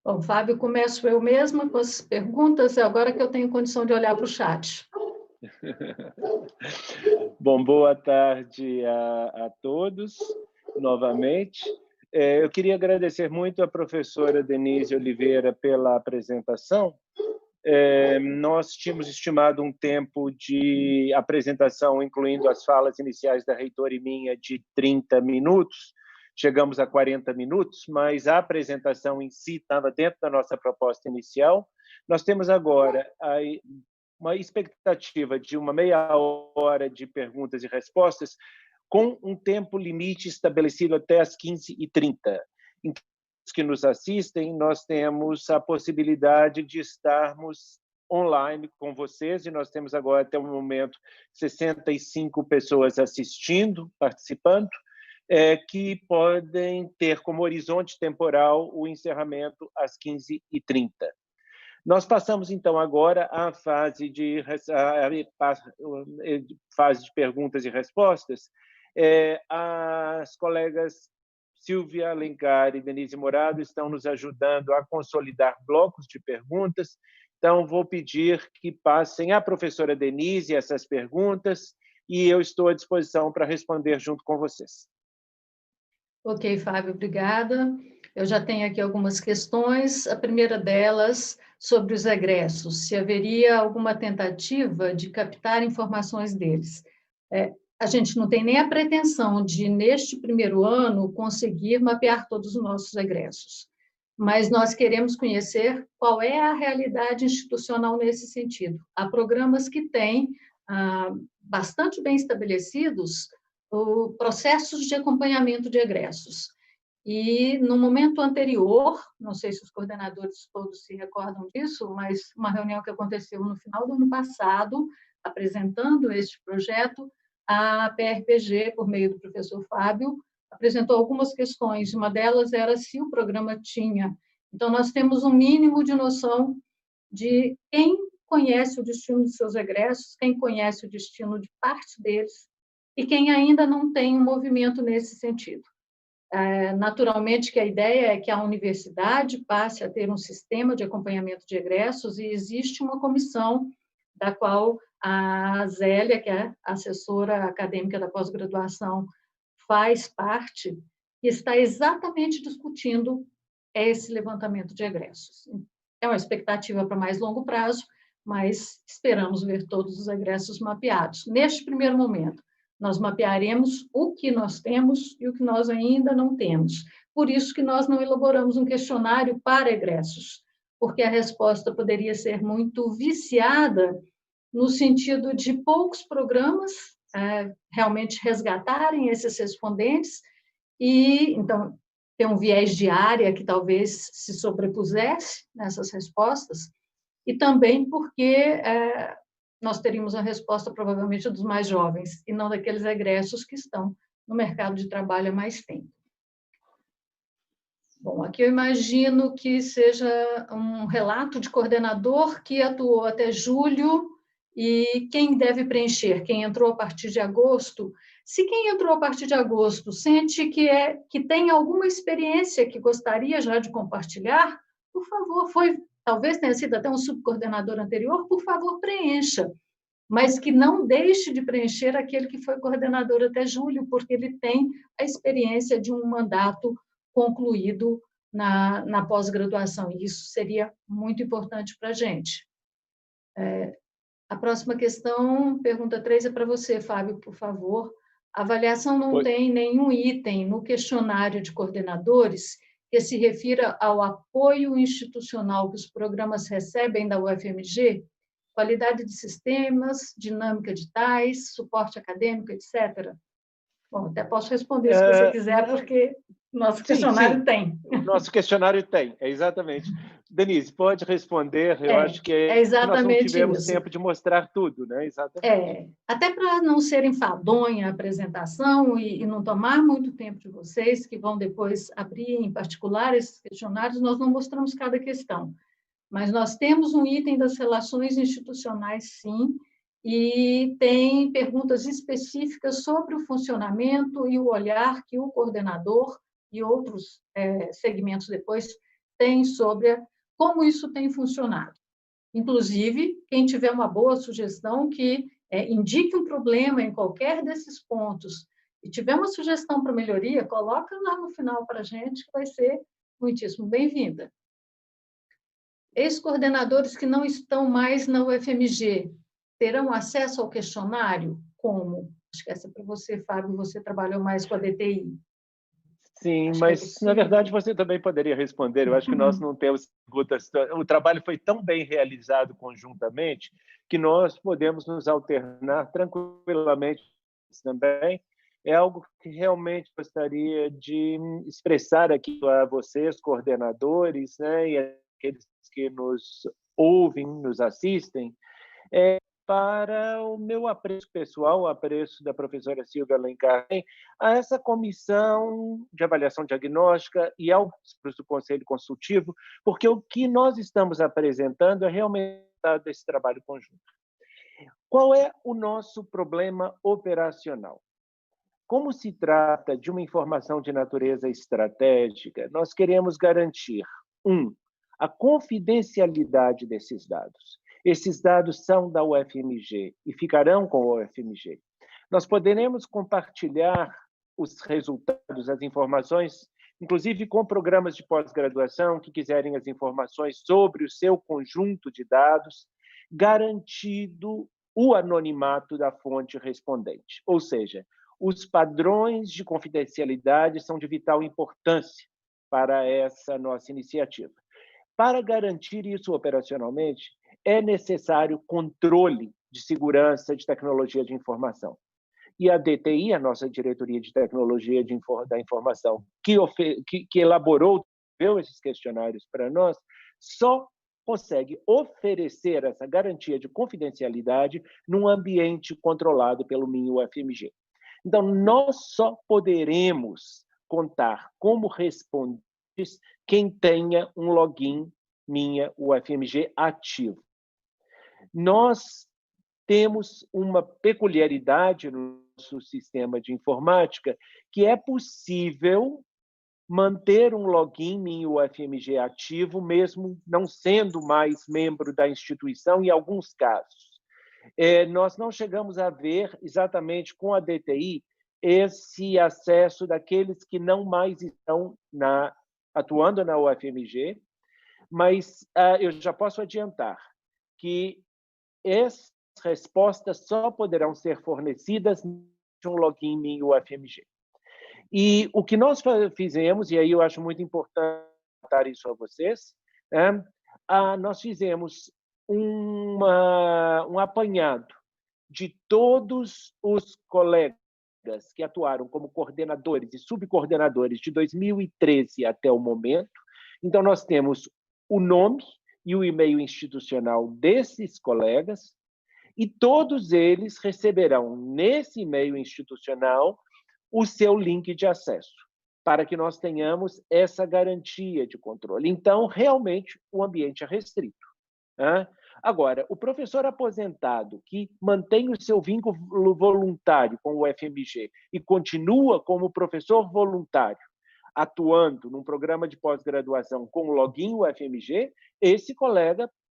Bom, Fábio, começo eu mesma com as perguntas, agora que eu tenho condição de olhar para o chat. Bom, boa tarde a todos, novamente. Eu queria agradecer muito à professora Denise Oliveira pela apresentação. Nós tínhamos estimado um tempo de apresentação, incluindo as falas iniciais da reitora e minha, de 30 minutos. Chegamos a 40 minutos, mas a apresentação em si estava dentro da nossa proposta inicial. Nós temos agora uma expectativa de uma meia hora de perguntas e respostas, com um tempo limite estabelecido até às 15h30. Então, os que nos assistem, nós temos a possibilidade de estarmos online com vocês, e nós temos agora, até o momento, 65 pessoas assistindo, participando, que podem ter como horizonte temporal o encerramento às 15h30. Nós passamos, então, agora à fase de perguntas e respostas. As colegas Silvia Alencar e Denise Morado estão nos ajudando a consolidar blocos de perguntas. Então, vou pedir que passem à professora Denise essas perguntas, e eu estou à disposição para responder junto com vocês. Ok, Fábio, obrigada. Eu já tenho aqui algumas questões. A primeira delas, sobre os egressos, se haveria alguma tentativa de captar informações deles. A gente não tem nem a pretensão de, neste primeiro ano, conseguir mapear todos os nossos egressos, mas nós queremos conhecer qual é a realidade institucional nesse sentido. Há programas que têm bastante bem estabelecidos processos de acompanhamento de egressos. E, no momento anterior, não sei se os coordenadores todos se recordam disso, mas uma reunião que aconteceu no final do ano passado, apresentando este projeto, a PRPG, por meio do professor Fábio, apresentou algumas questões. Uma delas era se o programa tinha. Então, nós temos um mínimo de noção de quem conhece o destino dos seus egressos, quem conhece o destino de parte deles, e quem ainda não tem um movimento nesse sentido. Naturalmente que a ideia é que a universidade passe a ter um sistema de acompanhamento de egressos, e existe uma comissão da qual a Zélia, que é assessora acadêmica da pós-graduação, faz parte, e está exatamente discutindo esse levantamento de egressos. É uma expectativa para mais longo prazo, mas esperamos ver todos os egressos mapeados. Neste primeiro momento, nós mapearemos o que nós temos e o que nós ainda não temos. Por isso que nós não elaboramos um questionário para egressos, porque a resposta poderia ser muito viciada no sentido de poucos programas realmente resgatarem esses respondentes e, então, ter um viés de área que talvez se sobrepusesse nessas respostas, e também porque nós teríamos a resposta provavelmente dos mais jovens e não daqueles egressos que estão no mercado de trabalho há mais tempo. Bom, aqui eu imagino que seja um relato de coordenador que atuou até julho e quem deve preencher, quem entrou a partir de agosto. Se quem entrou a partir de agosto sente que tem alguma experiência que gostaria já de compartilhar, por favor, talvez tenha sido até um subcoordenador anterior, por favor, preencha, mas que não deixe de preencher aquele que foi coordenador até julho, porque ele tem a experiência de um mandato concluído na pós-graduação, e isso seria muito importante para a gente. A próxima questão, pergunta 3, é para você, Fábio, por favor. A avaliação não tem nenhum item no questionário de coordenadores que se refira ao apoio institucional que os programas recebem da UFMG, qualidade de sistemas, dinâmica de tais, suporte acadêmico, etc. Bom, até posso responder se você quiser, porque nosso questionário tem. Nosso questionário tem, exatamente. Denise, pode responder, eu acho que exatamente nós não tivemos isso. tempo de mostrar tudo, né? Exatamente. Até para não ser enfadonha a apresentação e não tomar muito tempo de vocês, que vão depois abrir em particular esses questionários, nós não mostramos cada questão. Mas nós temos um item das relações institucionais, sim, e tem perguntas específicas sobre o funcionamento e o olhar que o coordenador e outros segmentos depois têm sobre como isso tem funcionado. Inclusive, quem tiver uma boa sugestão que indique um problema em qualquer desses pontos e tiver uma sugestão para melhoria, coloca lá no final para a gente, que vai ser muitíssimo bem-vinda. Ex-coordenadores que não estão mais na UFMG terão acesso ao questionário? Como? Acho que essa é para você, Fábio, você trabalhou mais com a DTI. Sim, mas, na verdade, você também poderia responder. Eu acho que nós não temos perguntas. O trabalho foi tão bem realizado conjuntamente que nós podemos nos alternar tranquilamente também. É algo que realmente gostaria de expressar aqui a vocês, coordenadores, né, e aqueles que nos ouvem, nos assistem, para o meu apreço pessoal, o apreço da professora Silvia Alencar, a essa comissão de avaliação diagnóstica e ao Conselho Consultivo, porque o que nós estamos apresentando é realmente desse trabalho conjunto. Qual é o nosso problema operacional? Como se trata de uma informação de natureza estratégica, nós queremos garantir, a confidencialidade desses dados. Esses dados são da UFMG e ficarão com a UFMG. Nós poderemos compartilhar os resultados, as informações, inclusive com programas de pós-graduação que quiserem as informações sobre o seu conjunto de dados, garantido o anonimato da fonte respondente. Ou seja, os padrões de confidencialidade são de vital importância para essa nossa iniciativa. Para garantir isso operacionalmente, é necessário controle de segurança de tecnologia de informação. E a DTI, a nossa Diretoria de Tecnologia da Informação, que elaborou esses questionários para nós, só consegue oferecer essa garantia de confidencialidade num ambiente controlado pelo MIN-UFMG. Então, nós só poderemos contar como respondentes quem tenha um login MIN-UFMG ativo. Nós temos uma peculiaridade no nosso sistema de informática que é possível manter um login MIN-UFMG ativo, mesmo não sendo mais membro da instituição, em alguns casos. Nós não chegamos a ver exatamente com a DTI esse acesso daqueles que não mais estão atuando na UFMG, mas eu já posso adiantar que essas respostas só poderão ser fornecidas de um login em UFMG. E o que nós fizemos, e aí eu acho muito importante contar isso a vocês, nós fizemos um apanhado de todos os colegas que atuaram como coordenadores e subcoordenadores de 2013 até o momento. Então, nós temos o nome e o e-mail institucional desses colegas, e todos eles receberão, nesse e-mail institucional, o seu link de acesso, para que nós tenhamos essa garantia de controle. Então, realmente, o ambiente é restrito. Agora, o professor aposentado que mantém o seu vínculo voluntário com o UFMG e continua como professor voluntário, atuando num programa de pós-graduação com o login UFMG,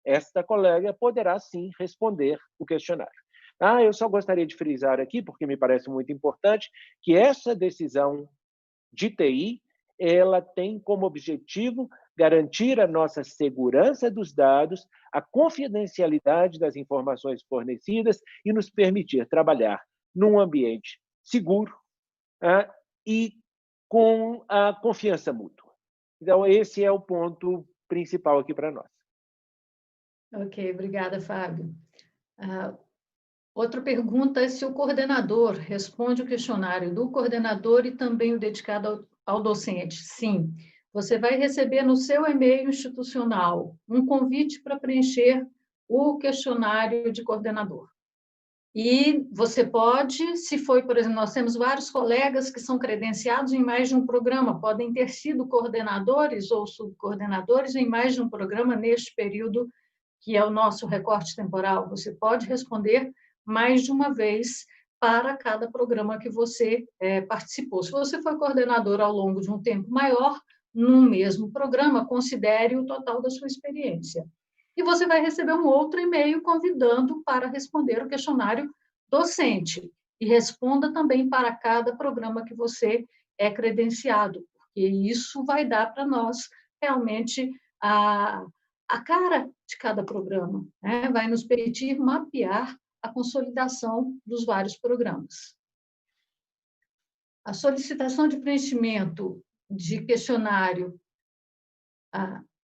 esta colega poderá sim responder o questionário. Eu só gostaria de frisar aqui, porque me parece muito importante, que essa decisão de TI, ela tem como objetivo garantir a nossa segurança dos dados, a confidencialidade das informações fornecidas e nos permitir trabalhar num ambiente seguro e com a confiança mútua. Então, esse é o ponto principal aqui para nós. Ok, obrigada, Fábio. Outra pergunta é se o coordenador responde o questionário do coordenador e também o dedicado ao docente. Sim, você vai receber no seu e-mail institucional um convite para preencher o questionário de coordenador. E você pode, se foi, por exemplo, nós temos vários colegas que são credenciados em mais de um programa, podem ter sido coordenadores ou subcoordenadores em mais de um programa neste período, que é o nosso recorte temporal. Você pode responder mais de uma vez para cada programa que você participou. Se você foi coordenador ao longo de um tempo maior, num mesmo programa, considere o total da sua experiência. E você vai receber um outro e-mail convidando para responder o questionário docente. E responda também para cada programa que você é credenciado, porque isso vai dar para nós realmente a cara de cada programa, né? Vai nos permitir mapear a consolidação dos vários programas. A solicitação de preenchimento de questionário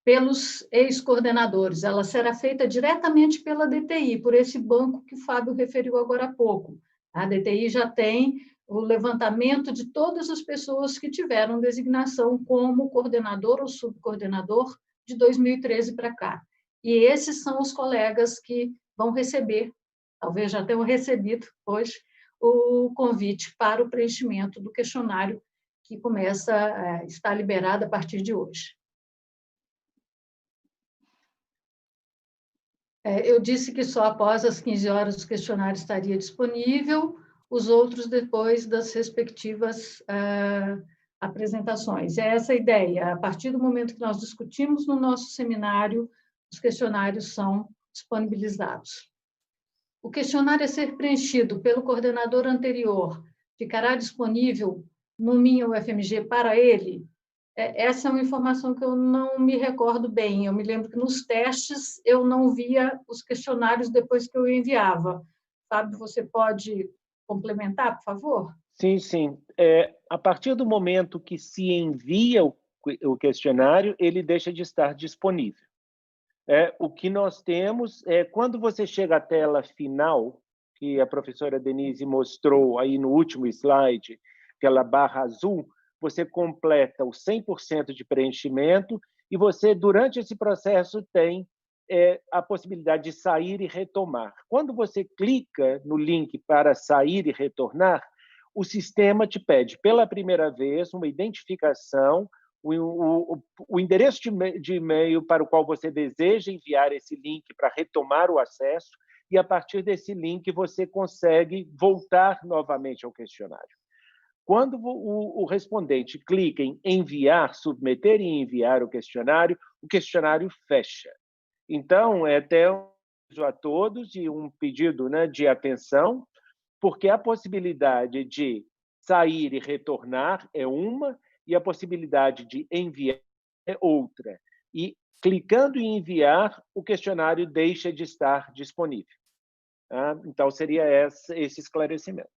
pelos ex-coordenadores, ela será feita diretamente pela DTI, por esse banco que o Fábio referiu agora há pouco. A DTI já tem o levantamento de todas as pessoas que tiveram designação como coordenador ou subcoordenador de 2013 para cá. E esses são os colegas que vão receber, talvez já tenham recebido hoje, o convite para o preenchimento do questionário que está liberado a partir de hoje. Eu disse que só após as 15 horas o questionário estaria disponível, os outros depois das respectivas apresentações. É essa a ideia. A partir do momento que nós discutimos no nosso seminário, os questionários são disponibilizados. O questionário a ser preenchido pelo coordenador anterior ficará disponível no Minha UFMG para ele? Essa é uma informação que eu não me recordo bem. Eu me lembro que nos testes eu não via os questionários depois que eu enviava. Fábio, você pode complementar, por favor? Sim, sim. A partir do momento que se envia o questionário, ele deixa de estar disponível. O que nós temos quando você chega à tela final, que a professora Denise mostrou aí no último slide, aquela barra azul, você completa o 100% de preenchimento e você, durante esse processo, tem a possibilidade de sair e retomar. Quando você clica no link para sair e retornar, o sistema te pede, pela primeira vez, uma identificação, o endereço de e-mail para o qual você deseja enviar esse link para retomar o acesso, e a partir desse link você consegue voltar novamente ao questionário. Quando o respondente clica em enviar, submeter e enviar o questionário fecha. Então, é até um aviso a todos e um pedido, né, de atenção, porque a possibilidade de sair e retornar é uma, e a possibilidade de enviar é outra. E, clicando em enviar, o questionário deixa de estar disponível. Então, seria esse esclarecimento.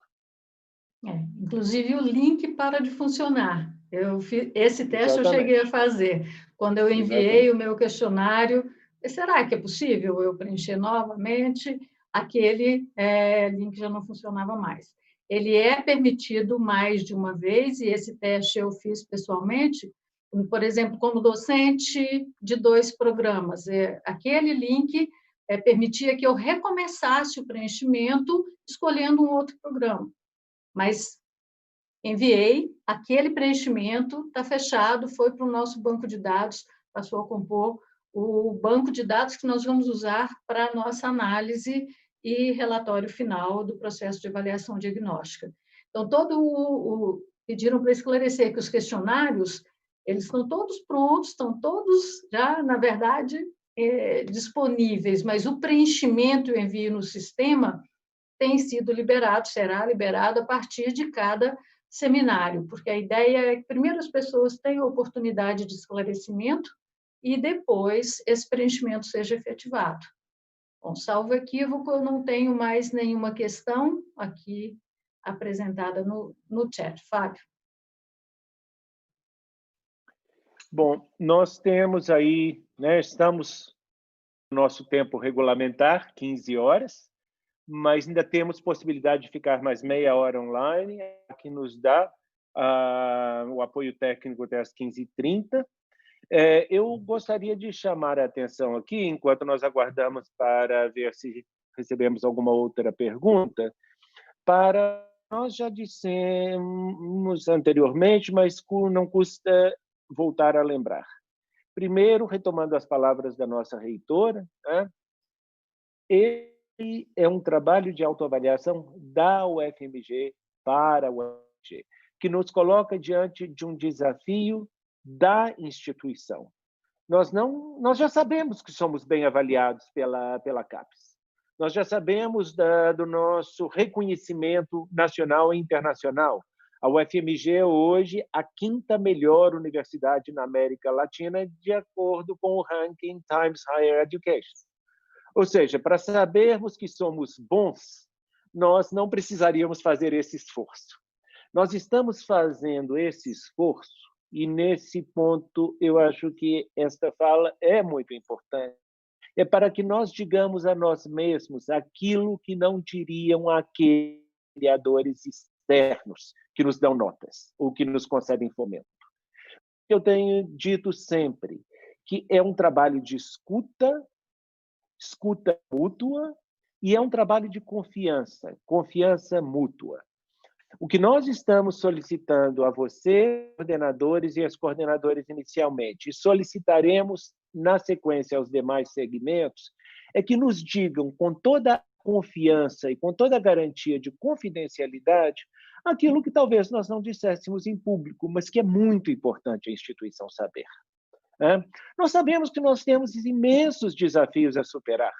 Inclusive, o link para de funcionar. Esse teste eu cheguei a fazer. Quando eu enviei o meu questionário, será que é possível eu preencher novamente? Aquele link já não funcionava mais. Ele é permitido mais de uma vez, e esse teste eu fiz pessoalmente, por exemplo, como docente de 2 programas. Aquele link permitia que eu recomeçasse o preenchimento escolhendo um outro programa. Mas enviei, aquele preenchimento está fechado, foi para o nosso banco de dados, passou a compor o banco de dados que nós vamos usar para a nossa análise e relatório final do processo de avaliação diagnóstica. Então, pediram para esclarecer que os questionários, eles estão todos prontos, estão todos já, na verdade, disponíveis, mas o preenchimento e o envio no sistema tem sido liberado, será liberado a partir de cada seminário, porque a ideia é que primeiro as pessoas tenham a oportunidade de esclarecimento e depois esse preenchimento seja efetivado. Bom, salvo equívoco, eu não tenho mais nenhuma questão aqui apresentada no chat. Fábio. Bom, nós temos aí, estamos no nosso tempo regulamentar, 15 horas, mas ainda temos possibilidade de ficar mais meia hora online, que nos dá o apoio técnico até às 15h30. Eu gostaria de chamar a atenção aqui, enquanto nós aguardamos para ver se recebemos alguma outra pergunta, nós já dissemos anteriormente, mas não custa voltar a lembrar. Primeiro, retomando as palavras da nossa reitora, ele é um trabalho de autoavaliação da UFMG para a UFMG, que nos coloca diante de um desafio da instituição. Nós já sabemos que somos bem avaliados pela CAPES. Nós já sabemos do nosso reconhecimento nacional e internacional. A UFMG é hoje a 5ª melhor universidade na América Latina, de acordo com o ranking Times Higher Education. Ou seja, para sabermos que somos bons, nós não precisaríamos fazer esse esforço. Nós estamos fazendo esse esforço, e nesse ponto eu acho que esta fala é muito importante. É para que nós digamos a nós mesmos aquilo que não diriam aqueles avaliadores externos que nos dão notas ou que nos concedem fomento. Eu tenho dito sempre que é um trabalho de escuta mútua, e é um trabalho de confiança mútua. O que nós estamos solicitando a você, coordenadores e as coordenadoras inicialmente, e solicitaremos na sequência aos demais segmentos, é que nos digam com toda a confiança e com toda a garantia de confidencialidade aquilo que talvez nós não disséssemos em público, mas que é muito importante a instituição saber. Nós sabemos que nós temos imensos desafios a superar.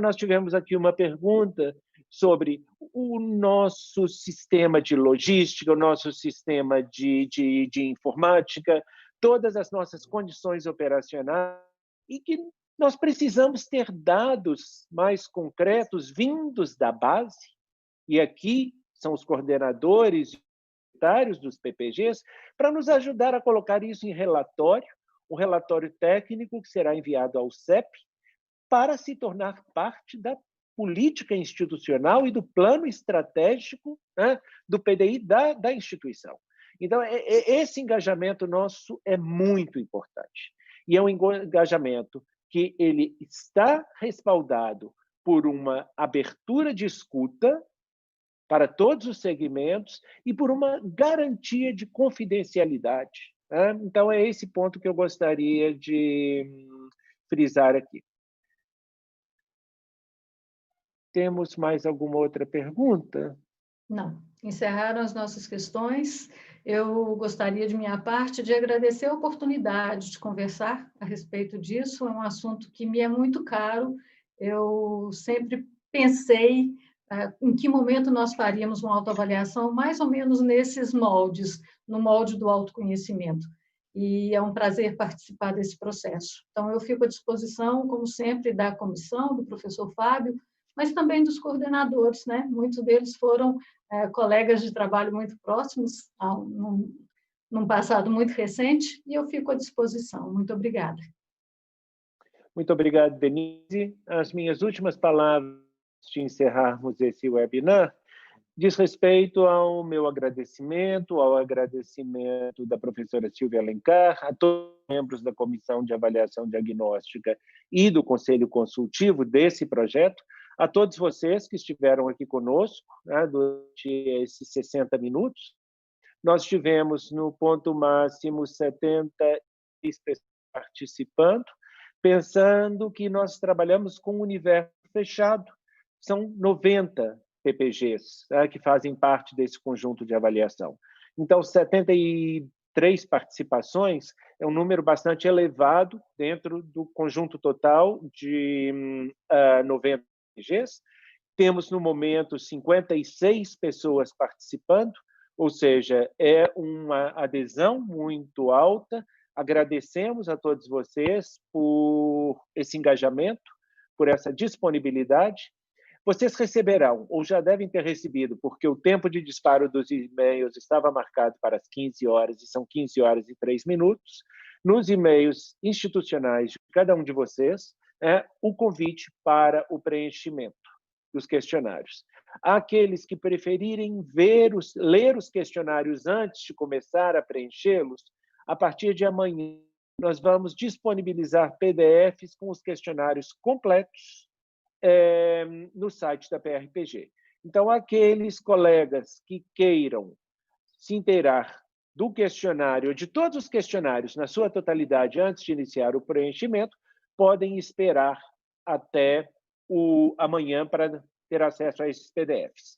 Nós tivemos aqui uma pergunta sobre o nosso sistema de logística, o nosso sistema de informática, todas as nossas condições operacionais, e que nós precisamos ter dados mais concretos vindos da base, e aqui são os coordenadores dos PPGs, para nos ajudar a colocar isso em relatório, um relatório técnico que será enviado ao CEP, para se tornar parte da política institucional e do plano estratégico, do PDI da instituição. Então, esse engajamento nosso é muito importante. E é um engajamento que ele está respaldado por uma abertura de escuta para todos os segmentos e por uma garantia de confidencialidade. Então, é esse ponto que eu gostaria de frisar aqui. Temos mais alguma outra pergunta? Não. Encerraram as nossas questões. Eu gostaria, de minha parte, de agradecer a oportunidade de conversar a respeito disso. É um assunto que me é muito caro. Eu sempre pensei em que momento nós faríamos uma autoavaliação, mais ou menos nesses moldes, no molde do autoconhecimento. E é um prazer participar desse processo. Então, eu fico à disposição, como sempre, da comissão, do professor Fábio, mas também dos coordenadores, né? Muitos deles foram colegas de trabalho muito próximos, num passado muito recente, e eu fico à disposição. Muito obrigada. Muito obrigado, Denise. As minhas últimas palavras de encerrarmos esse webinar diz respeito ao meu agradecimento, ao agradecimento da professora Silvia Alencar, a todos os membros da Comissão de Avaliação Diagnóstica e do Conselho Consultivo desse projeto, a todos vocês que estiveram aqui conosco, né, durante esses 60 minutos. Nós tivemos, no ponto máximo, 70 pessoas participando, pensando que nós trabalhamos com um universo fechado. São 90 PPGs, né, que fazem parte desse conjunto de avaliação. Então, 73 participações é um número bastante elevado dentro do conjunto total de 90 PPGs. Temos, no momento, 56 pessoas participando, ou seja, é uma adesão muito alta. Agradecemos a todos vocês por esse engajamento, por essa disponibilidade. Vocês receberão, ou já devem ter recebido, porque o tempo de disparo dos e-mails estava marcado para as 15 horas, e são 15 horas e 3 minutos, nos e-mails institucionais de cada um de vocês, o convite para o preenchimento dos questionários. Aqueles que preferirem ler os questionários antes de começar a preenchê-los, a partir de amanhã, nós vamos disponibilizar PDFs com os questionários completos no site da PRPG. Então, aqueles colegas que queiram se inteirar do questionário, de todos os questionários, na sua totalidade, antes de iniciar o preenchimento, podem esperar até amanhã para ter acesso a esses PDFs.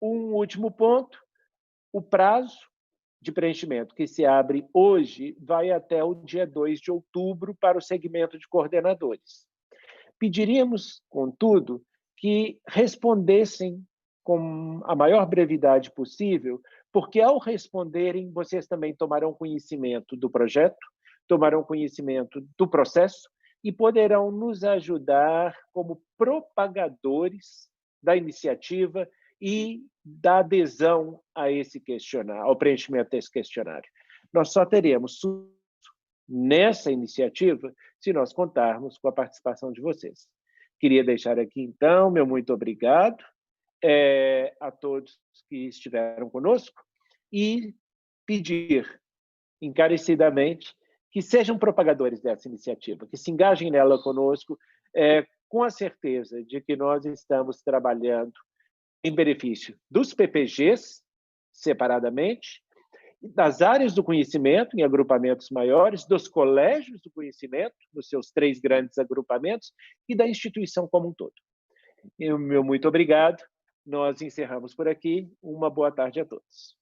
Um último ponto, o prazo de preenchimento, que se abre hoje, vai até o dia 2 de outubro para o segmento de coordenadores. Pediríamos, contudo, que respondessem com a maior brevidade possível, porque, ao responderem, vocês também tomarão conhecimento do projeto, tomarão conhecimento do processo e poderão nos ajudar como propagadores da iniciativa e da adesão a esse questionário, ao preenchimento desse questionário. Nós só teremos sucesso nessa iniciativa se nós contarmos com a participação de vocês. Queria deixar aqui, então, meu muito obrigado a todos que estiveram conosco e pedir encarecidamente que sejam propagadores dessa iniciativa, que se engajem nela conosco, com a certeza de que nós estamos trabalhando em benefício dos PPGs, separadamente, das áreas do conhecimento, em agrupamentos maiores, dos colégios do conhecimento, nos seus 3 grandes agrupamentos, e da instituição como um todo. Meu muito obrigado. Nós encerramos por aqui. Uma boa tarde a todos.